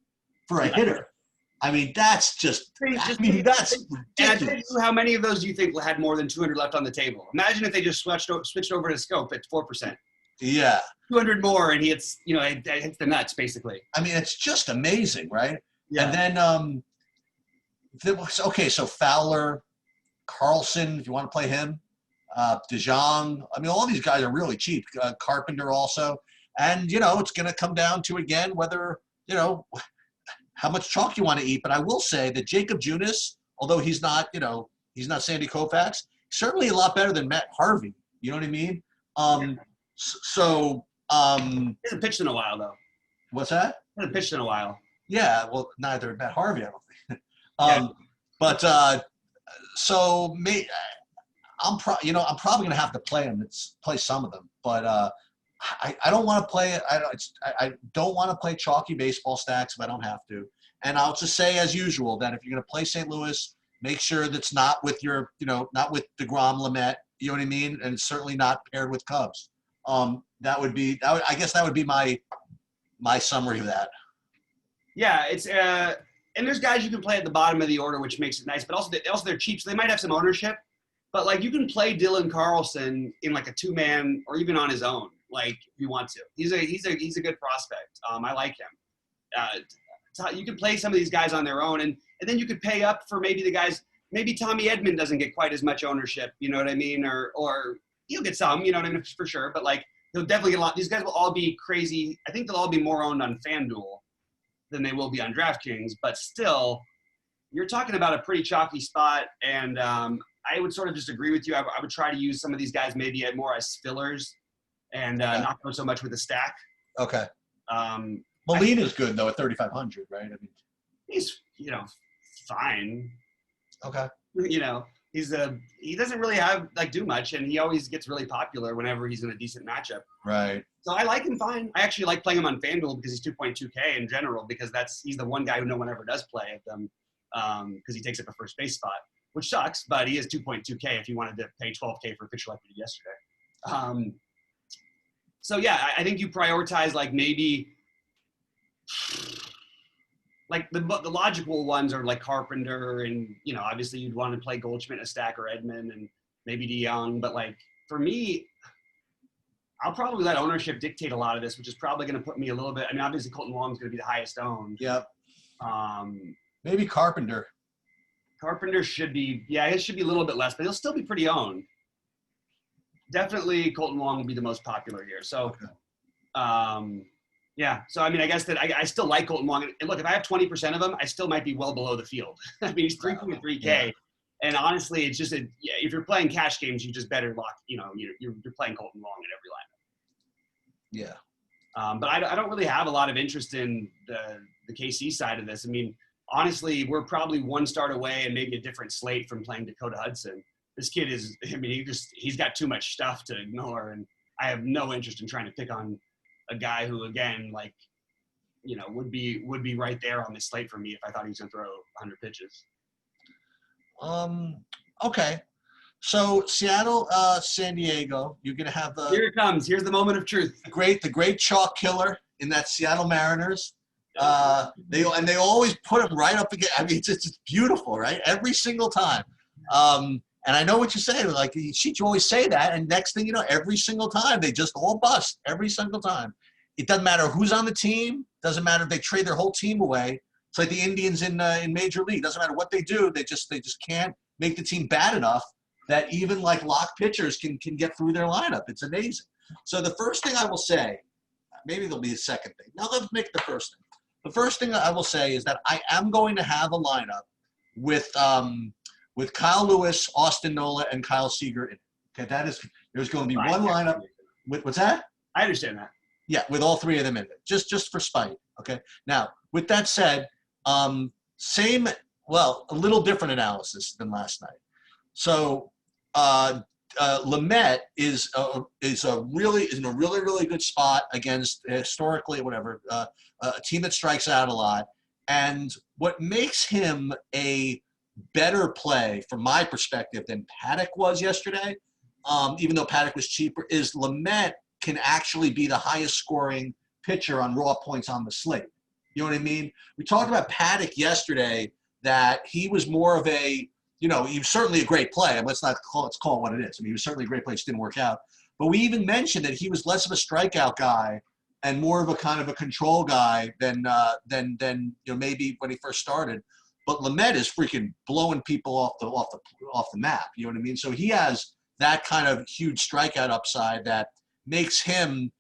for a hitter. I mean, that's that's ridiculous. And I tell you, how many of those do you think had more than 200 left on the table? Imagine if they just switched over to Scope at 4%. Yeah. 200 more, and he hits, it hits the nuts, basically. I mean, it's just amazing, right? Yeah. And then, so Fowler, Carlson, if you want to play him, DeJong. I mean, all these guys are really cheap. Carpenter also. And, it's going to come down to, again, whether, how much chalk you want to eat. But I will say that Jacob Junis, although he's not, he's not Sandy Koufax, certainly a lot better than Matt Harvey. You know what I mean? He hasn't pitched in a while, though. What's that? He hasn't pitched in a while. Yeah, well, neither Matt Harvey, I don't think. Yeah. But so I'm probably gonna have to play them. Play some of them, but I don't want to play. I don't want to play chalky baseball stacks if I don't have to. And I'll just say, as usual, that if you're gonna play St. Louis, make sure that's not with not with DeGrom, Lamet. You know what I mean? And it's certainly not paired with Cubs. I guess that would be my summary of that. Yeah, it's and there's guys you can play at the bottom of the order, which makes it nice. But also they're cheap, so they might have some ownership. But like you can play Dylan Carlson in like a 2-man or even on his own, like if you want to. He's a good prospect. I like him. So you can play some of these guys on their own, and then you could pay up for maybe the guys. Maybe Tommy Edman doesn't get quite as much ownership, you know what I mean, or he'll get some, you know what I mean, for sure. But like he'll definitely get a lot. These guys will all be crazy. I think they'll all be more owned on FanDuel than they will be on DraftKings. But still, you're talking about a pretty chalky spot, and I would sort of just agree with you. I would try to use some of these guys maybe more as fillers and not go so much with the stack. Okay. Molina's good though at 3,500, right? I mean, he's fine. Okay. He doesn't really do much, and he always gets really popular whenever he's in a decent matchup. Right. So I like him fine. I actually like playing him on FanDuel because he's 2.2K in general, because he's the one guy who no one ever does play of them because he takes up a first base spot, which sucks, but he is 2.2K if you wanted to pay 12K for official equity yesterday. So yeah, I think you prioritize like maybe like the logical ones are like Carpenter, and obviously you'd want to play Goldschmidt, a stack, or Edman, and maybe DeYoung. But like for me, I'll probably let ownership dictate a lot of this, which is probably going to put me a little bit. I mean, obviously Colton Wong is going to be the highest owned. Yep. Maybe Carpenter. Carpenter should be, it should be a little bit less, but he'll still be pretty owned. Definitely Colton Wong will be the most popular here. So, okay. Yeah. So, I mean, I guess that I still like Colton Wong. And look, if I have 20% of him, I still might be well below the field. I mean, he's 3.3K. Yeah. And honestly, it's just if you're playing cash games, you just better lock, you're playing Colton Wong in every lineup. Yeah. But I don't really have a lot of interest in the KC side of this. I mean, honestly, we're probably one start away and maybe a different slate from playing Dakota Hudson. This kid he's got too much stuff to ignore, and I have no interest in trying to pick on a guy who, again, would be right there on this slate for me if I thought he was going to throw 100 pitches. Okay. So Seattle, San Diego, you're going to have Here it comes. Here's the moment of truth. The great chalk killer in that Seattle Mariners. They always put him right up against. I mean, it's beautiful, right? Every single time. And I know what you're saying. Like, you always say that, and next thing you know, every single time they just all bust. Every single time. It doesn't matter who's on the team. Doesn't matter if they trade their whole team away. It's like the Indians in Major League. Doesn't matter what they do. They just can't make the team bad enough that even like lock pitchers can get through their lineup. It's amazing. So the first thing I will say, maybe there'll be a second thing. Now let's make the first thing. The first thing I will say is that I am going to have a lineup with Kyle Lewis, Austin Nola, and Kyle Seager in it. Okay, there's going to be one lineup with what's that? I understand that. Yeah, with all three of them in it, just for spite. Okay. Now, with that said, a little different analysis than last night. So, Lamet is in a really good spot against historically a team that strikes out a lot, and what makes him a better play from my perspective than Paddock was yesterday, even though Paddock was cheaper, is Lamet can actually be the highest scoring pitcher on raw points on the slate. You know what I mean? We talked about Paddock yesterday, that he was more of he was certainly a great play. Let's call it what it is. I mean, he was certainly a great play. It just didn't work out. But we even mentioned that he was less of a strikeout guy and more of a kind of a control guy than maybe when he first started. But Lamet is freaking blowing people off the map. You know what I mean? So he has that kind of huge strikeout upside that makes him,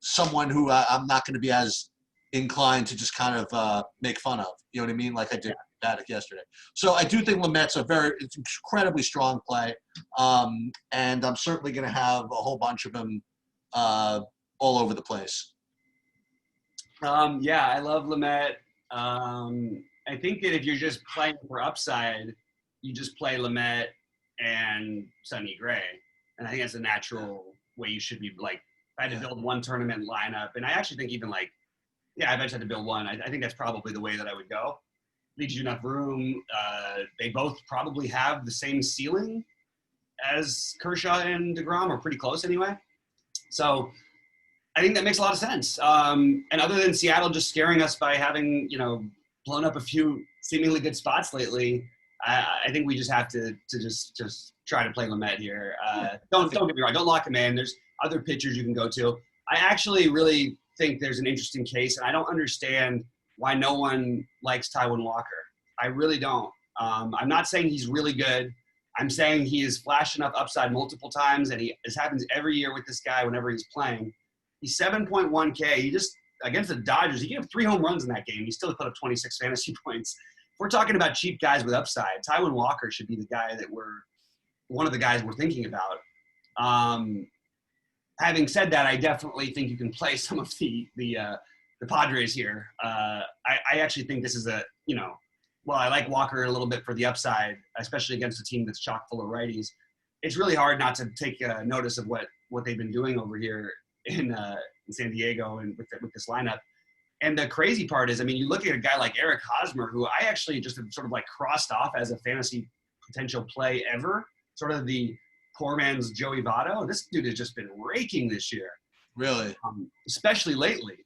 someone who I'm not going to be as inclined to just kind of make fun of. You know what I mean? Like I did Paddock yesterday. So I do think Lamet's it's incredibly strong play, and I'm certainly going to have a whole bunch of them all over the place. Yeah, I love Lamet. I think that if you're just playing for upside, you just play Lamet and Sonny Gray. And I think that's a natural way you should be. Like, if I had to build one tournament lineup, and I actually think even like, I eventually had to build one. I think that's probably the way that I would go. Leaves you enough room. They both probably have the same ceiling as Kershaw and DeGrom, or pretty close anyway. So I think that makes a lot of sense. And other than Seattle just scaring us by having, blown up a few seemingly good spots lately, I think we just have to just try to play Lamet here. Don't get me wrong. Don't lock him in. There's other pitchers you can go to. I actually really think there's an interesting case, and I don't understand why no one likes Taijuan Walker. I really don't. I'm not saying he's really good. I'm saying he has flashed enough upside multiple times, and this happens every year with this guy whenever he's playing. He's 7.1 K. He just, against the Dodgers, he gave 3 home runs in that game. He still put up 26 fantasy points. If we're talking about cheap guys with upside, Taijuan Walker should be the guy that one of the guys we're thinking about. Having said that, I definitely think you can play some of the Padres here. I actually think this is I like Walker a little bit for the upside, especially against a team that's chock full of righties. It's really hard not to take notice of what they've been doing over here in San Diego and with this lineup. And the crazy part is, you look at a guy like Eric Hosmer, who I actually just have sort of like crossed off as a fantasy potential play ever, sort of the poor man's Joey Votto. This dude has just been raking this year. Really? Especially lately.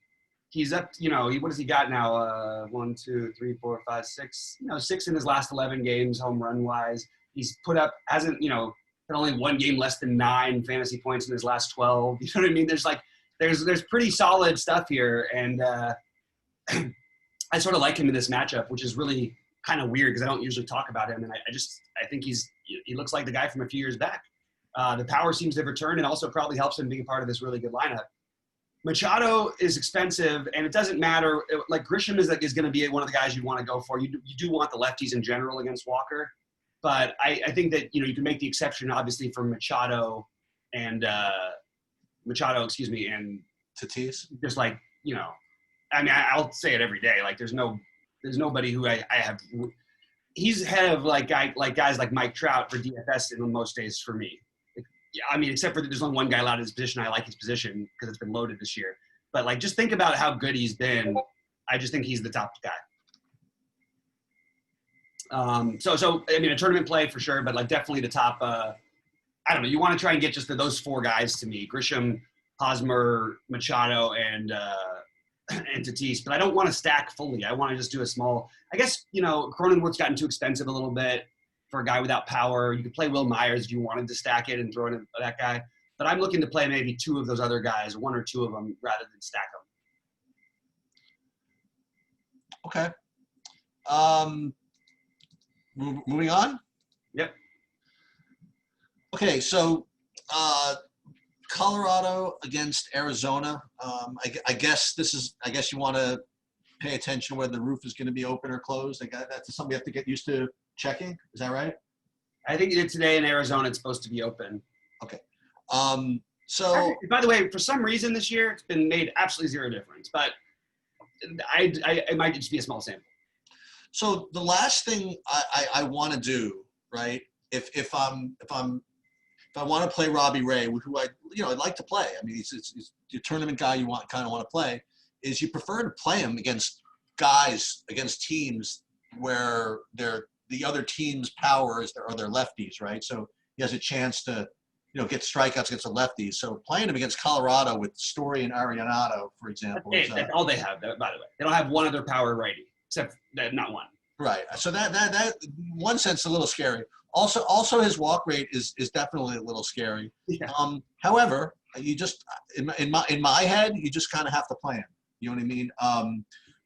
He's up, what has he got now? 1, 2, 3, 4, 5, 6, 6 in his last 11 games, home run wise. He's put up, hasn't, had only one game less than 9 fantasy points in his last 12. You know what I mean? There's pretty solid stuff here. And I sort of like him in this matchup, which is really kind of weird because I don't usually talk about him. And I think he looks like the guy from a few years back. The power seems to have returned, and also probably helps him being part of this really good lineup. Machado is expensive, and it doesn't matter. Like, Grisham is going to be one of the guys you'd want to go for. You do want the lefties in general against Walker, but I think that you can make the exception obviously for Machado and and Tatis. Just like I'll say it every day. Like, there's nobody who I have. He's ahead of guys like Mike Trout for DFS in most days for me. Except for there's only one guy allowed in his position. I like his position because it's been loaded this year. But just think about how good he's been. I just think he's the top guy. A tournament play for sure, but definitely the top. I don't know. You want to try and get just those 4 guys to me: Grisham, Hosmer, Machado, and Tatis. But I don't want to stack fully. I want to just do a small. I guess Cronenworth's gotten too expensive a little bit for a guy without power. You could play Will Myers if you wanted to stack it and throw in that guy. But I'm looking to play maybe 2 of those other guys, 1 or 2 of them, rather than stack them. Okay. Moving on? Yep. Okay, so Colorado against Arizona. I guess you want to pay attention whether the roof is going to be open or closed. That's something you have to get used to checking. Is that right? I think today in Arizona it's supposed to be open. Okay. So, by the way, for some reason this year it's been made absolutely zero difference, but it might just be a small sample. So the last thing I want to do, right? If I want to play Robbie Ray, who I'd like to play. He's your tournament guy you want to play. Is you prefer to play him against teams where the other team's power are their lefties, right? So he has a chance to, get strikeouts against the lefties. So playing him against Colorado with Story and Arenado, for example. That's all they have, by the way. They don't have one other power righty, except that not one. Right. So that in one sense a little scary. Also his walk rate is definitely a little scary. Yeah. However, you just in my head, you just kind of have to play him. You know what I mean?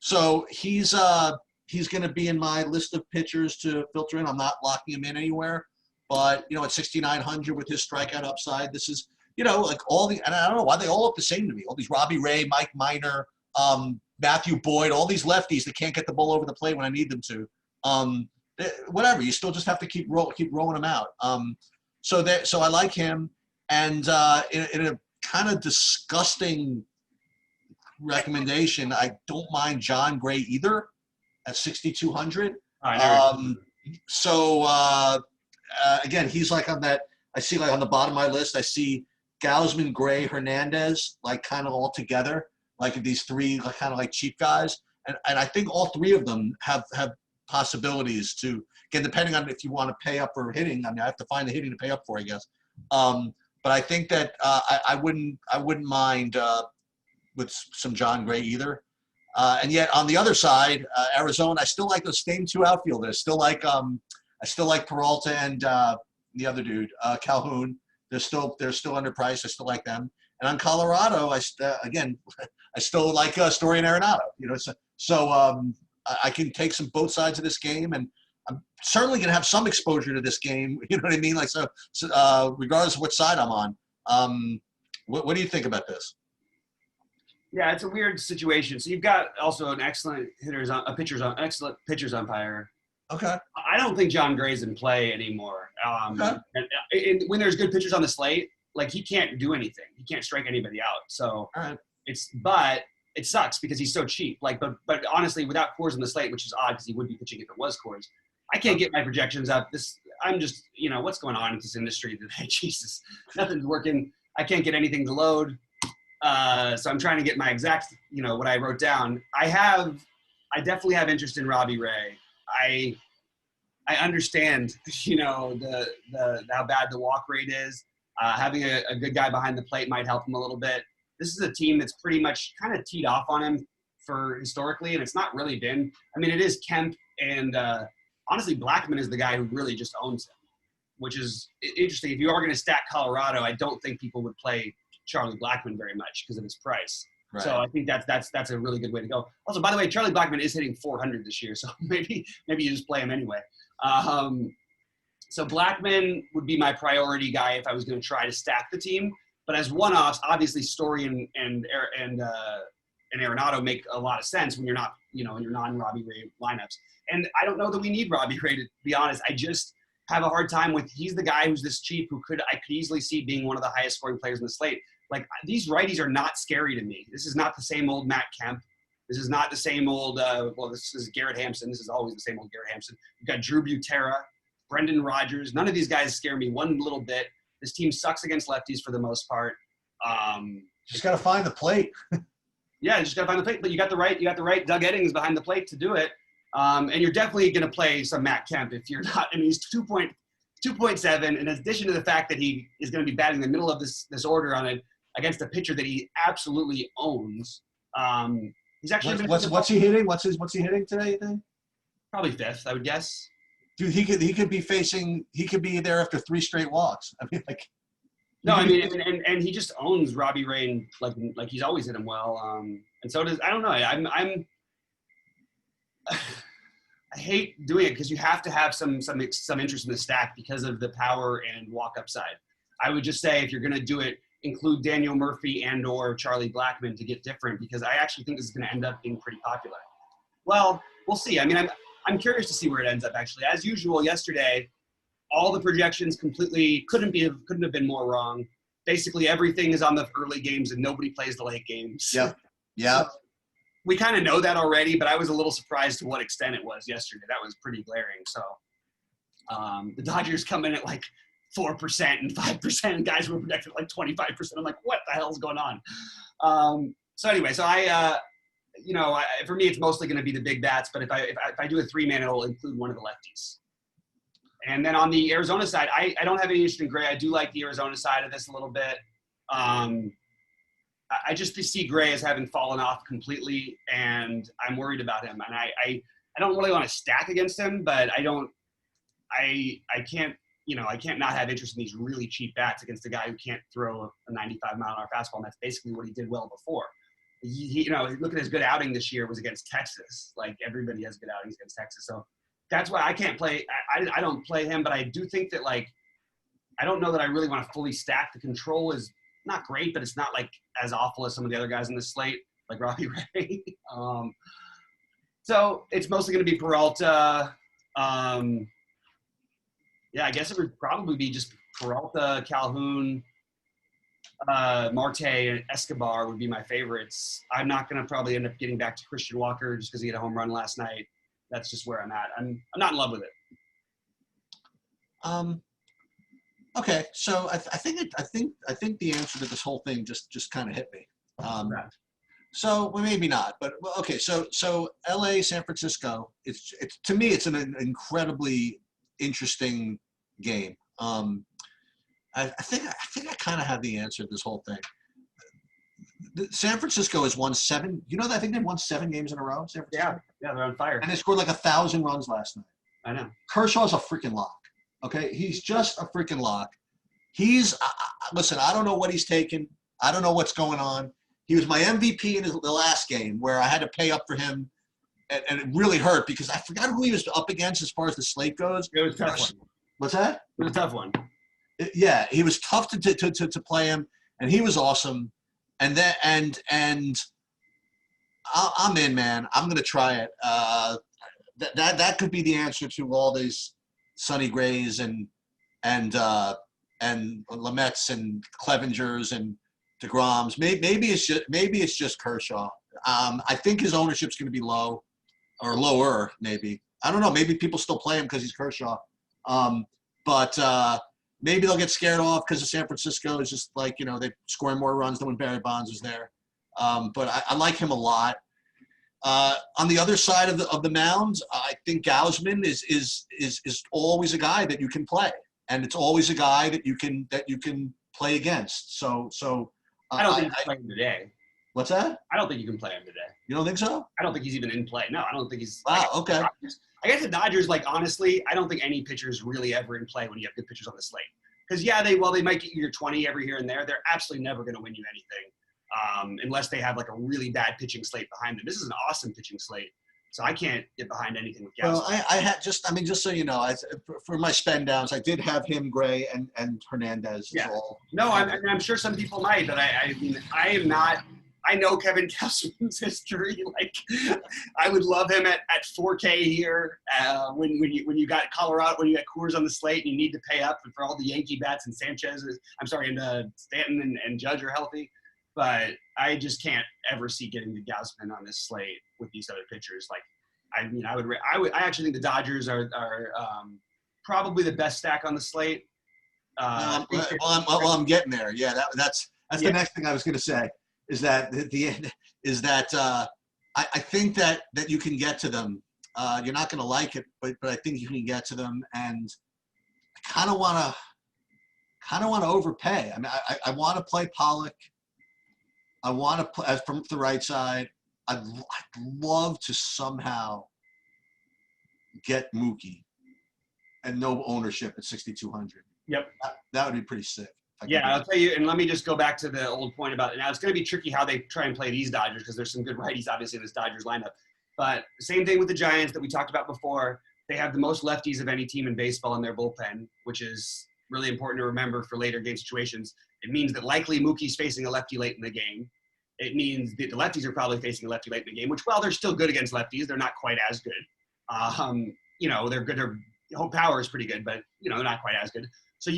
So he's going to be in my list of pitchers to filter in. I'm not locking him in anywhere, but at 6,900 with his strikeout upside, this is all the, and I don't know why they all look the same to me. All these Robbie Ray, Mike Minor, Matthew Boyd, all these lefties that can't get the ball over the plate when I need them to. Whatever, you still just have to keep rolling them out. So I like him, and in a kind of disgusting recommendation, I don't mind John Gray either. at 6,200. I Again, he's like on that. I see like on the bottom of my list, I see Gausman, Gray, Hernandez, like kind of all together, like these three like, kind of like cheap guys. And I think all three of them have possibilities to, again, depending on if you want to pay up for hitting. I mean, I have to find the hitting to pay up for, I guess. But I think that I wouldn't mind with some John Gray either. And yet on the other side, Arizona, I still like those same two outfielders. I still like Peralta and the other dude, Calhoun. They're still underpriced. I still like them. And on Colorado, I still like Story and Arenado. You know, so I can take some both sides of this game, and I'm certainly going to have some exposure to this game. You know what I mean? Like so regardless of what side I'm on. What do you think about this? Yeah, it's a weird situation. So you've got also an excellent excellent pitchers umpire. Okay. I don't think John Gray's in play anymore. Okay. And when there's good pitchers on the slate, like he can't do anything. He can't strike anybody out. So all right. But it sucks because he's so cheap. Like, but honestly, without Coors on the slate, which is odd because he would be pitching if it was Coors, I can't get my projections up. I'm just, what's going on in this industry today? Jesus, nothing's working. I can't get anything to load. So I'm trying to get my exact, what I wrote down. I definitely have interest in Robbie Ray. I understand, the how bad the walk rate is. Having a good guy behind the plate might help him a little bit. This is a team that's pretty much kind of teed off on him for historically, and it's not really been. I mean, it is Kemp and honestly, Blackman is the guy who really just owns him, which is interesting. If you are going to stack Colorado, I don't think people would play Charlie Blackman very much because of his price. Right. So I think that's a really good way to go. Also, by the way, Charlie Blackman is hitting 400 this year, so maybe you just play him anyway. So Blackman would be my priority guy if I was going to try to stack the team. But as one-offs, obviously Story and Arenado make a lot of sense when you're not, in your non-Robbie Ray lineups. And I don't know that we need Robbie Ray, to be honest. I just have a hard time with, he's the guy who's this cheap I could easily see being one of the highest scoring players in the slate. Like, these righties are not scary to me. This is not the same old Matt Kemp. This is not the same old, this is Garrett Hampson. This is always the same old Garrett Hampson. You've got Drew Butera, Brendan Rodgers. None of these guys scare me one little bit. This team sucks against lefties for the most part. Just got to find the plate. Yeah, you just got to find the plate. But you got the right Doug Eddings behind the plate to do it. And you're definitely going to play some Matt Kemp if you're not. I mean, he's 2.7. In addition to the fact that he is going to be batting in the middle of this order against a pitcher that he absolutely owns. He's actually what's he hitting? What's he hitting today, you think? Probably fifth, I would guess. Dude, he could be there after 3 straight walks. I mean, like. No, I mean, and he just owns Robbie Ray, like he's always hit him well. And so does, I don't know. I hate doing it because you have to have some interest in the stack because of the power and walk up side. I would just say if you're going to do it, include Daniel Murphy and or Charlie Blackman to get different, because I actually think this is going to end up being pretty popular. Well, we'll see. I mean, I'm curious to see where it ends up, actually. As usual, yesterday, all the projections completely couldn't have been more wrong. Basically, everything is on the early games and nobody plays the late games. Yeah. So we kind of know that already, but I was a little surprised to what extent it was yesterday. That was pretty glaring. So the Dodgers come in at like 4% and 5%, and guys were projected like 25%. I'm like, what the hell is going on? So anyway, so for me, it's mostly going to be the big bats. But if I do a 3-man, it'll include one of the lefties. And then on the Arizona side, I don't have any interest in Gray. I do like the Arizona side of this a little bit. I just see Gray as having fallen off completely, and I'm worried about him. And I don't really want to stack against him, but I can't not have interest in these really cheap bats against a guy who can't throw a 95-mile-an-hour fastball. And that's basically what he did well before. Look at his good outing this year was against Texas. Like, everybody has good outings against Texas. So that's why I can't play. I don't play him, but I do think that, like, I don't know that I really want to fully stack. The control is not great, but it's not like as awful as some of the other guys in the slate, like Robbie Ray. So it's mostly going to be Peralta. Yeah, I guess it would probably be just Peralta, Calhoun, Marte, and Escobar would be my favorites. I'm not going to probably end up getting back to Christian Walker just because he had a home run last night. that's just where I'm at. I'm not in love with it. Okay, so I think the answer to this whole thing just kind of hit me. So well, maybe not, but well, okay. So L.A., San Francisco. It's to me, it's an incredibly interesting game. I think I kind of have the answer to this whole thing. San Francisco has won 7. You know that I think they've won 7 games in a row. San Francisco? Yeah, they're on fire. And they scored like 1,000 runs last night. I know. Kershaw's a freaking lock. Okay, he's just a freaking lock. He's listen. I don't know what he's taken. I don't know what's going on. He was my MVP in the last game where I had to pay up for him, and it really hurt because I forgot who he was up against as far as the slate goes. It was a tough one. What's that? It was a tough one. Yeah, he was tough to play him, and he was awesome. And then I'm in, man. I'm gonna try it. That could be the answer to all these Sonny Grays and Lamets and Clevingers and DeGroms. Maybe it's just Kershaw. I think his ownership's going to be low or lower. Maybe I don't know. Maybe people still play him because he's Kershaw. But maybe they'll get scared off because of San Francisco is just like they're scoring more runs than when Barry Bonds was there. But I like him a lot. On the other side of the mound, I think Gausman is always a guy that you can play, and it's always a guy that you can play against. So I don't think you can play him today. What's that? I don't think you can play him today. You don't think so? I don't think he's even in play. No, I don't think he's. Wow. Okay. I guess the Dodgers, honestly, I don't think any pitcher is really ever in play when you have good pitchers on the slate. Because they might get you your 20 every here and there. They're absolutely never going to win you anything. Unless they have a really bad pitching slate behind them. This is an awesome pitching slate, so I can't get behind anything with Gausman. Well, I had just so you know, for my spend downs, I did have him, Gray, and Hernandez. Yeah. No, I'm sure some people might, but I mean, I am not. I know Kevin Gausman's history. I would love him at 4K here. When you got Colorado, when you got Coors on the slate, and you need to pay up for all the Yankee bats and Sanchez. And Stanton and Judge are healthy. But I just can't ever see getting to Gausman on this slate with these other pitchers. I actually think the Dodgers are probably the best stack on the slate. I'm getting there. Yeah, that's the next thing I was going to say is that I think that you can get to them. You're not going to like it, but I think you can get to them, and I kind of want to overpay. I mean, I want to play Pollock. I want to play from the right side. I'd love to somehow get Mookie and no ownership at 6,200. Yep. That would be pretty sick. Yeah, I'll tell you, and let me just go back to the old point about it. Now, it's going to be tricky how they try and play these Dodgers because there's some good righties, obviously, in this Dodgers lineup. But same thing with the Giants that we talked about before. They have the most lefties of any team in baseball in their bullpen, which is really important to remember for later game situations. It means that likely Mookie's facing a lefty late in the game. It means that the lefties are probably facing a lefty late in the game, which, while they're still good against lefties, they're not quite as good. They're good. Their home power is pretty good, but, they're not quite as good. So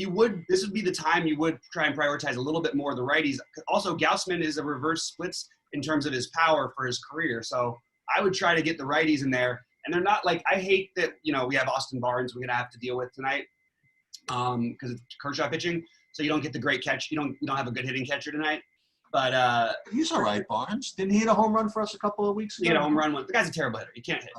this would be the time you would try and prioritize a little bit more of the righties. Also, Gausman is a reverse splits in terms of his power for his career. So I would try to get the righties in there. And they're not I hate that, we have Austin Barnes we're going to have to deal with tonight because it's Kershaw pitching. So you don't get the great catch. You don't have a good hitting catcher tonight. But he's all right, Barnes. Didn't he hit a home run for us a couple of weeks ago? He hit a home run. The guy's a terrible hitter. He can't hit.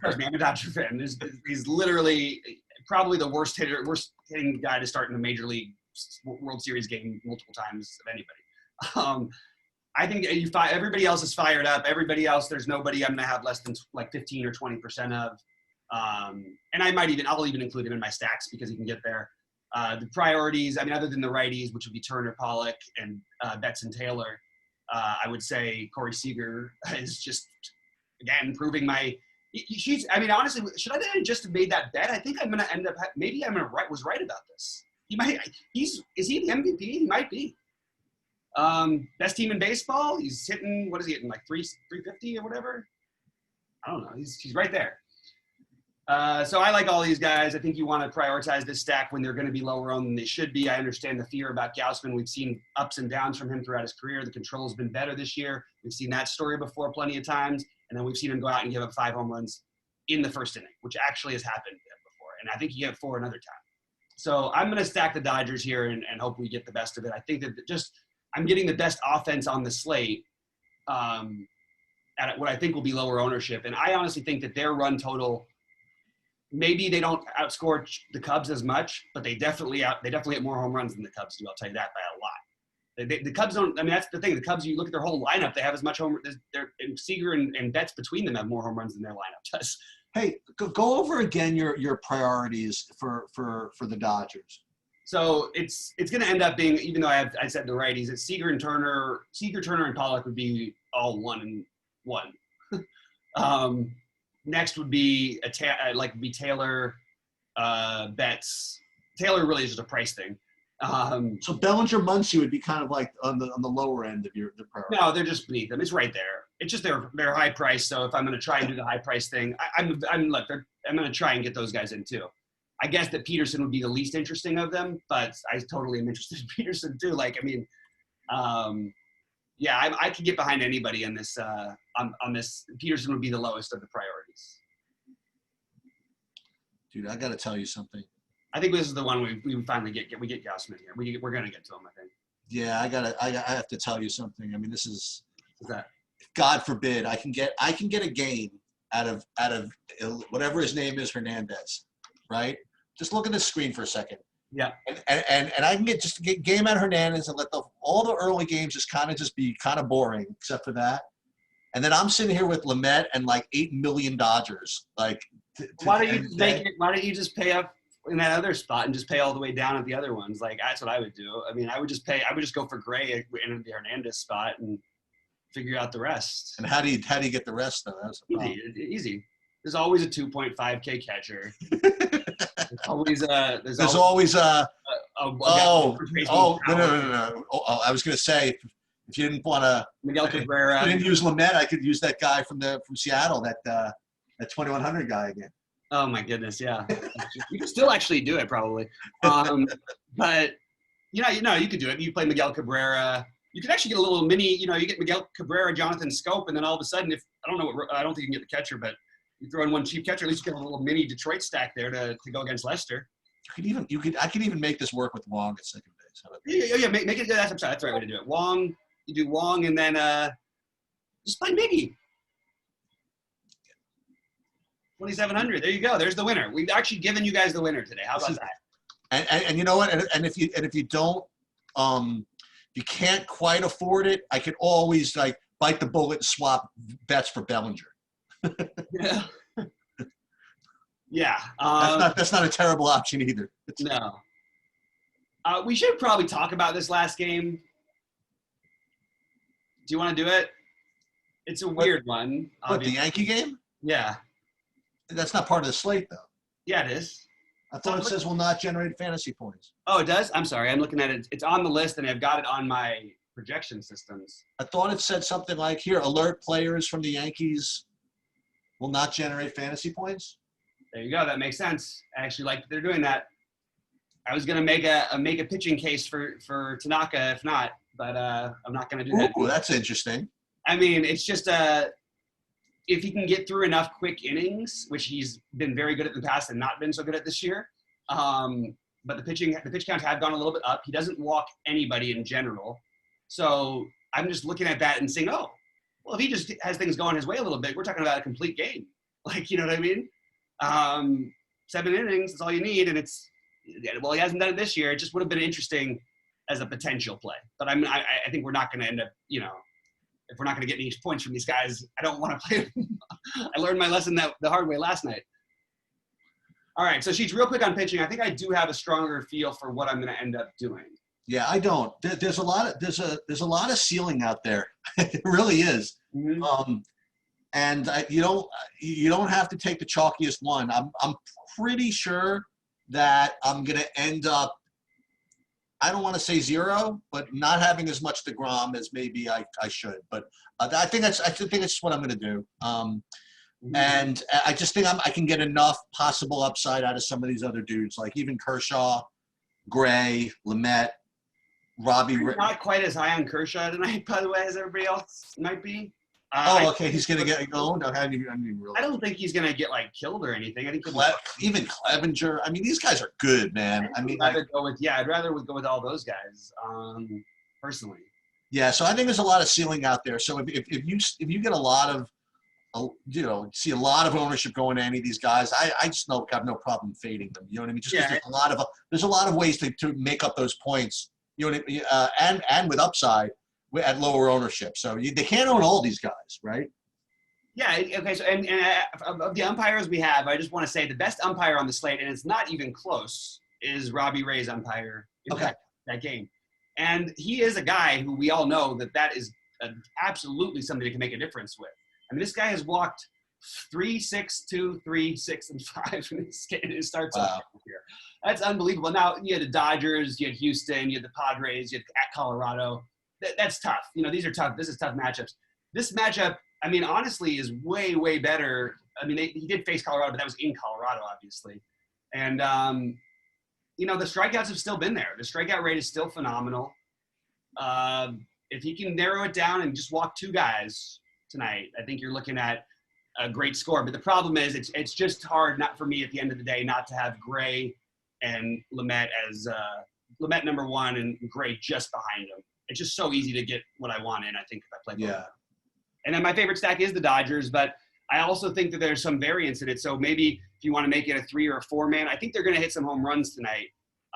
Trust me, I'm a Dodger fan. He's literally probably the worst hitting guy to start in a major league World Series game multiple times of anybody. I think everybody else is fired up. Everybody else, there's nobody I'm going to have less than 15 or 20% of. And I'll even include him in my stacks because he can get there. The priorities, other than the righties, which would be Turner, Pollock, and Betts and Taylor, I would say Corey Seager is just, again, proving my – honestly, should I have just made that bet? I think I'm going to end up – maybe was right about this. Is he the MVP? He might be. Best team in baseball? He's hitting – what is he hitting, 350 or whatever? I don't know. He's right there. So I like all these guys. I think you want to prioritize this stack when they're going to be lower owned than they should be. I understand the fear about Gausman. We've seen ups and downs from him throughout his career. The control has been better this year. We've seen that story before plenty of times. And then we've seen him go out and give up 5 home runs in the first inning, which actually has happened before. And I think you get 4 another time. So I'm going to stack the Dodgers here and hope we get the best of it. I think that I'm getting the best offense on the slate at what I think will be lower ownership. And I honestly think that their run total, maybe they don't outscore the Cubs as much, but they definitely hit more home runs than the Cubs do. I'll tell you that by a lot. The Cubs don't. I mean, that's the thing. The Cubs, you look at their whole lineup; they have as much home. And Seager and Betts between them have more home runs than their lineup does. Hey, go over again your priorities for the Dodgers. So it's going to end up being, even though I said the righties, it's Seager, Turner, and Pollock would be all 1-1. Next would be Taylor, Betts. Taylor really is just a price thing. So Bellinger, Muncy would be kind of like on the lower end of the priority. No, they're just beneath them. It's right there. It's just they're high price. So if I'm going to try and do the high price thing, I'm going to try and get those guys in too. I guess that Peterson would be the least interesting of them, but I totally am interested in Peterson too. I could get behind anybody in this. On this, Peterson would be the lowest of the priorities. Dude, I got to tell you something. I think this is the one we finally get. We get Gausman here. We're gonna get to him, I think. Yeah, I have to tell you something. I mean, this is. What's that? God forbid I can get a game out of whatever his name is, Hernandez, right? Just look at the screen for a second. Yeah. And I can get game out of Hernandez and let all the early games just be kind of boring, except for that. And then I'm sitting here with Lamet and like 8 million Dodgers. Why don't you just pay up in that other spot and just pay all the way down at the other ones? That's what I would do. I mean, I would just go for Gray in the Hernandez spot and figure out the rest. And how do you get the rest though? That's easy. There's always a 2.5K catcher. There's always no. I was gonna say if you didn't want to Miguel Cabrera. I didn't use Lamet. I could use that guy from Seattle, that 2100 guy again. Oh my goodness, yeah. You can still actually do it probably, but you could do it. You play Miguel Cabrera. You could actually get a little mini. You get Miguel Cabrera, Jonathan Scope, and then all of a sudden, I don't think you can get the catcher, but you throw in one cheap catcher, at least you get a little mini Detroit stack there to go against Leicester. I could even make this work with Wong at second base. Yeah. Make it. That's the right way to do it. Wong, you do Wong, and then just play Miggy. 2,700. There you go. There's the winner. We've actually given you guys the winner today. How about that? And you know what? And if you don't, you can't quite afford it, I could always bite the bullet and swap Betts for Bellinger. Yeah. Yeah. That's not a terrible option either. No. We should probably talk about this last game. Do you want to do it? It's a weird one. What, the Yankee game? Yeah. That's not part of the slate, though. Yeah, it is. I thought it says will not generate fantasy points. Oh, it does? I'm sorry. I'm looking at it. It's on the list, and I've got it on my projection systems. I thought it said something like, here, alert players from the Yankees will not generate fantasy points. There you go. That makes sense. I actually like that they're doing that. I was going to make a pitching case for Tanaka if not, but I'm not going to do that. Ooh, that's interesting. I mean, it's just if he can get through enough quick innings, which he's been very good at in the past and not been so good at this year. But the pitch counts have gone a little bit up. He doesn't walk anybody in general. So I'm just looking at that and saying, oh, well, if he just has things going his way a little bit, we're talking about a complete game. You know what I mean? 7 innings, that's all you need. And he hasn't done it this year. It just would have been interesting as a potential play. But I think we're not going to end up, if we're not going to get any points from these guys, I don't want to play them. I learned my lesson the hard way last night. All right, so Sheets, real quick on pitching. I think I do have a stronger feel for what I'm going to end up doing. Yeah, I don't. There's a lot of ceiling out there. It really is. Mm-hmm. And you don't have to take the chalkiest one. I'm pretty sure that I'm going to end up, I don't want to say 0, but not having as much DeGrom as maybe I should. But I think that's what I'm going to do. And I just think I can get enough possible upside out of some of these other dudes, like even Kershaw, Gray, Lamet, Robbie. Not quite as high on Kershaw tonight, by the way, as everybody else might be. Okay. He's going to get owned. I didn't even realize. I don't think he's going to get like killed or anything. I think even Clevenger. I mean, these guys are good, man. I mean, I'd rather go with all those guys, personally. Yeah. So I think there's a lot of ceiling out there. So if you get a lot of, see a lot of ownership going to any of these guys, I just have no problem fading them. You know what I mean? Just because there's a lot of ways to make up those points. You know what I mean? And with upside at lower ownership. So they can't own all these guys, right? Yeah. Okay. So and of the umpires we have, I just want to say the best umpire on the slate, and it's not even close, is Robbie Ray's umpire. That game, and he is a guy who we all know that is absolutely somebody that can make a difference with. I mean, this guy has walked 3, 6, 2, 3, 6, and 5 in his starts off here. That's unbelievable. Now, you had the Dodgers, you had Houston, you had the Padres, you had at Colorado. That's tough. These are tough. This is tough matchups. This matchup, I mean, honestly, is way, way better. I mean, he did face Colorado, but that was in Colorado, obviously. And, the strikeouts have still been there. The strikeout rate is still phenomenal. If he can narrow it down and just walk 2 guys tonight, I think you're looking at a great score. But the problem is it's just hard, not for me at the end of the day, not to have Gray and Lamet as Lamet number 1 and Gray just behind him. It's just so easy to get what I want in, I think, if I play both. Yeah. And then my favorite stack is the Dodgers, but I also think that there's some variance in it. So maybe if you want to make it a 3 or a 4-man, I think they're going to hit some home runs tonight.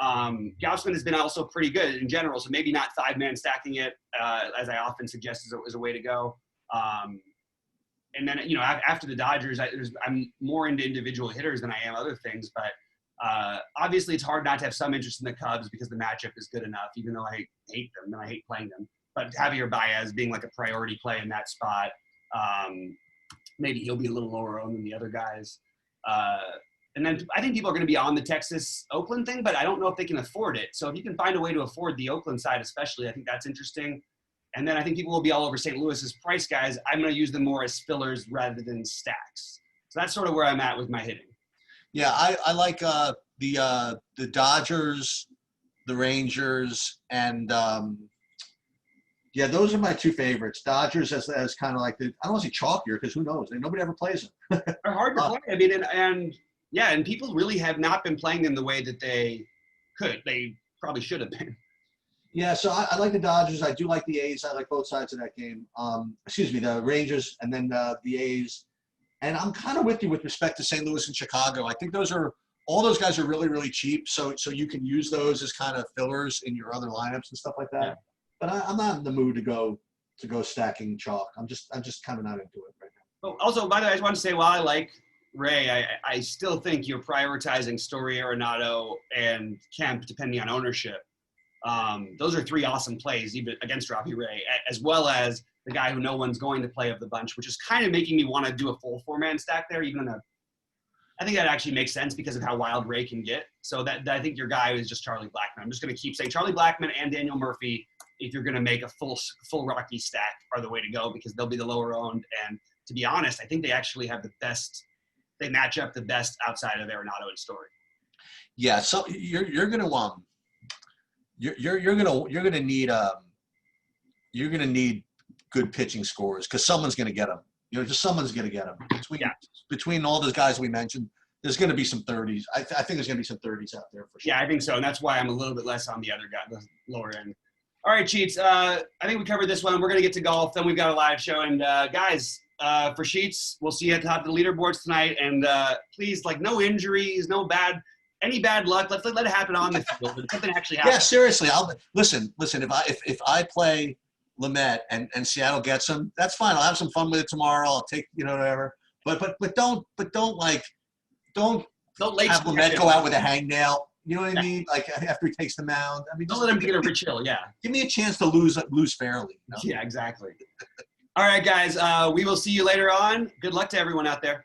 Gausman has been also pretty good in general, so maybe not 5-man stacking it, as I often suggest is a way to go. And then, after the Dodgers, I'm more into individual hitters than I am other things, but obviously it's hard not to have some interest in the Cubs because the matchup is good enough, even though I hate them and I hate playing them. But Javier Baez being like a priority play in that spot, maybe he'll be a little lower owned than the other guys. And then I think people are going to be on the Texas-Oakland thing, but I don't know if they can afford it. So if you can find a way to afford the Oakland side especially, I think that's interesting. And then I think people will be all over St. Louis's price guys. I'm going to use them more as fillers rather than stacks. So that's sort of where I'm at with my hitting. Yeah, I like the Dodgers, the Rangers, and those are my 2 favorites. Dodgers as kind of like I don't want to say chalkier because who knows? Nobody ever plays them. They're hard to play. I mean, and people really have not been playing them the way that they could. They probably should have been. Yeah, so I like the Dodgers. I do like the A's. I like both sides of that game. The Rangers and then the A's. And I'm kind of with you with respect to St. Louis and Chicago. I think all those guys are really, really cheap. So you can use those as kind of fillers in your other lineups and stuff like that. Yeah. But I'm not in the mood to go stacking chalk. I'm just kind of not into it right now. Oh, also, by the way, I just want to say, while I like Ray, I still think you're prioritizing Story, Arenado, and Kemp depending on ownership. Those are 3 awesome plays, even against Robbie Ray, as well as the guy who no one's going to play of the bunch, which is kind of making me want to do a full 4-man stack there, even though I think that actually makes sense because of how wild Ray can get. So that I think your guy is just Charlie Blackmon. I'm just going to keep saying Charlie Blackmon and Daniel Murphy, if you're going to make a full Rocky stack, are the way to go because they'll be the lower owned. And to be honest, I think they actually have the best. They match up the best outside of Arenado and Story. Yeah, so you're going to you're going to need good pitching scores because someone's going to get them. Just someone's going to get them. Between all those guys we mentioned, there's going to be some 30s. I think there's going to be some 30s out there for sure. Yeah, I think so, and that's why I'm a little bit less on the other guy, the lower end. All right, Sheets. I think we covered this one. We're going to get to golf. Then we've got a live show. And guys, for Sheets, we'll see you at the top of the leaderboards tonight. And please, no injuries, any bad luck. Let it happen on the field. If something actually happens. Yeah, seriously. Listen. If I play Lamet and Seattle gets him, that's fine. I'll have some fun with it tomorrow. I'll take whatever. But don't have Lamet go out with a hangnail. You know what I mean? After he takes the mound. I mean, don't let him get a chill. Yeah. Give me a chance to lose fairly. Yeah, exactly. All right, guys. We will see you later on. Good luck to everyone out there.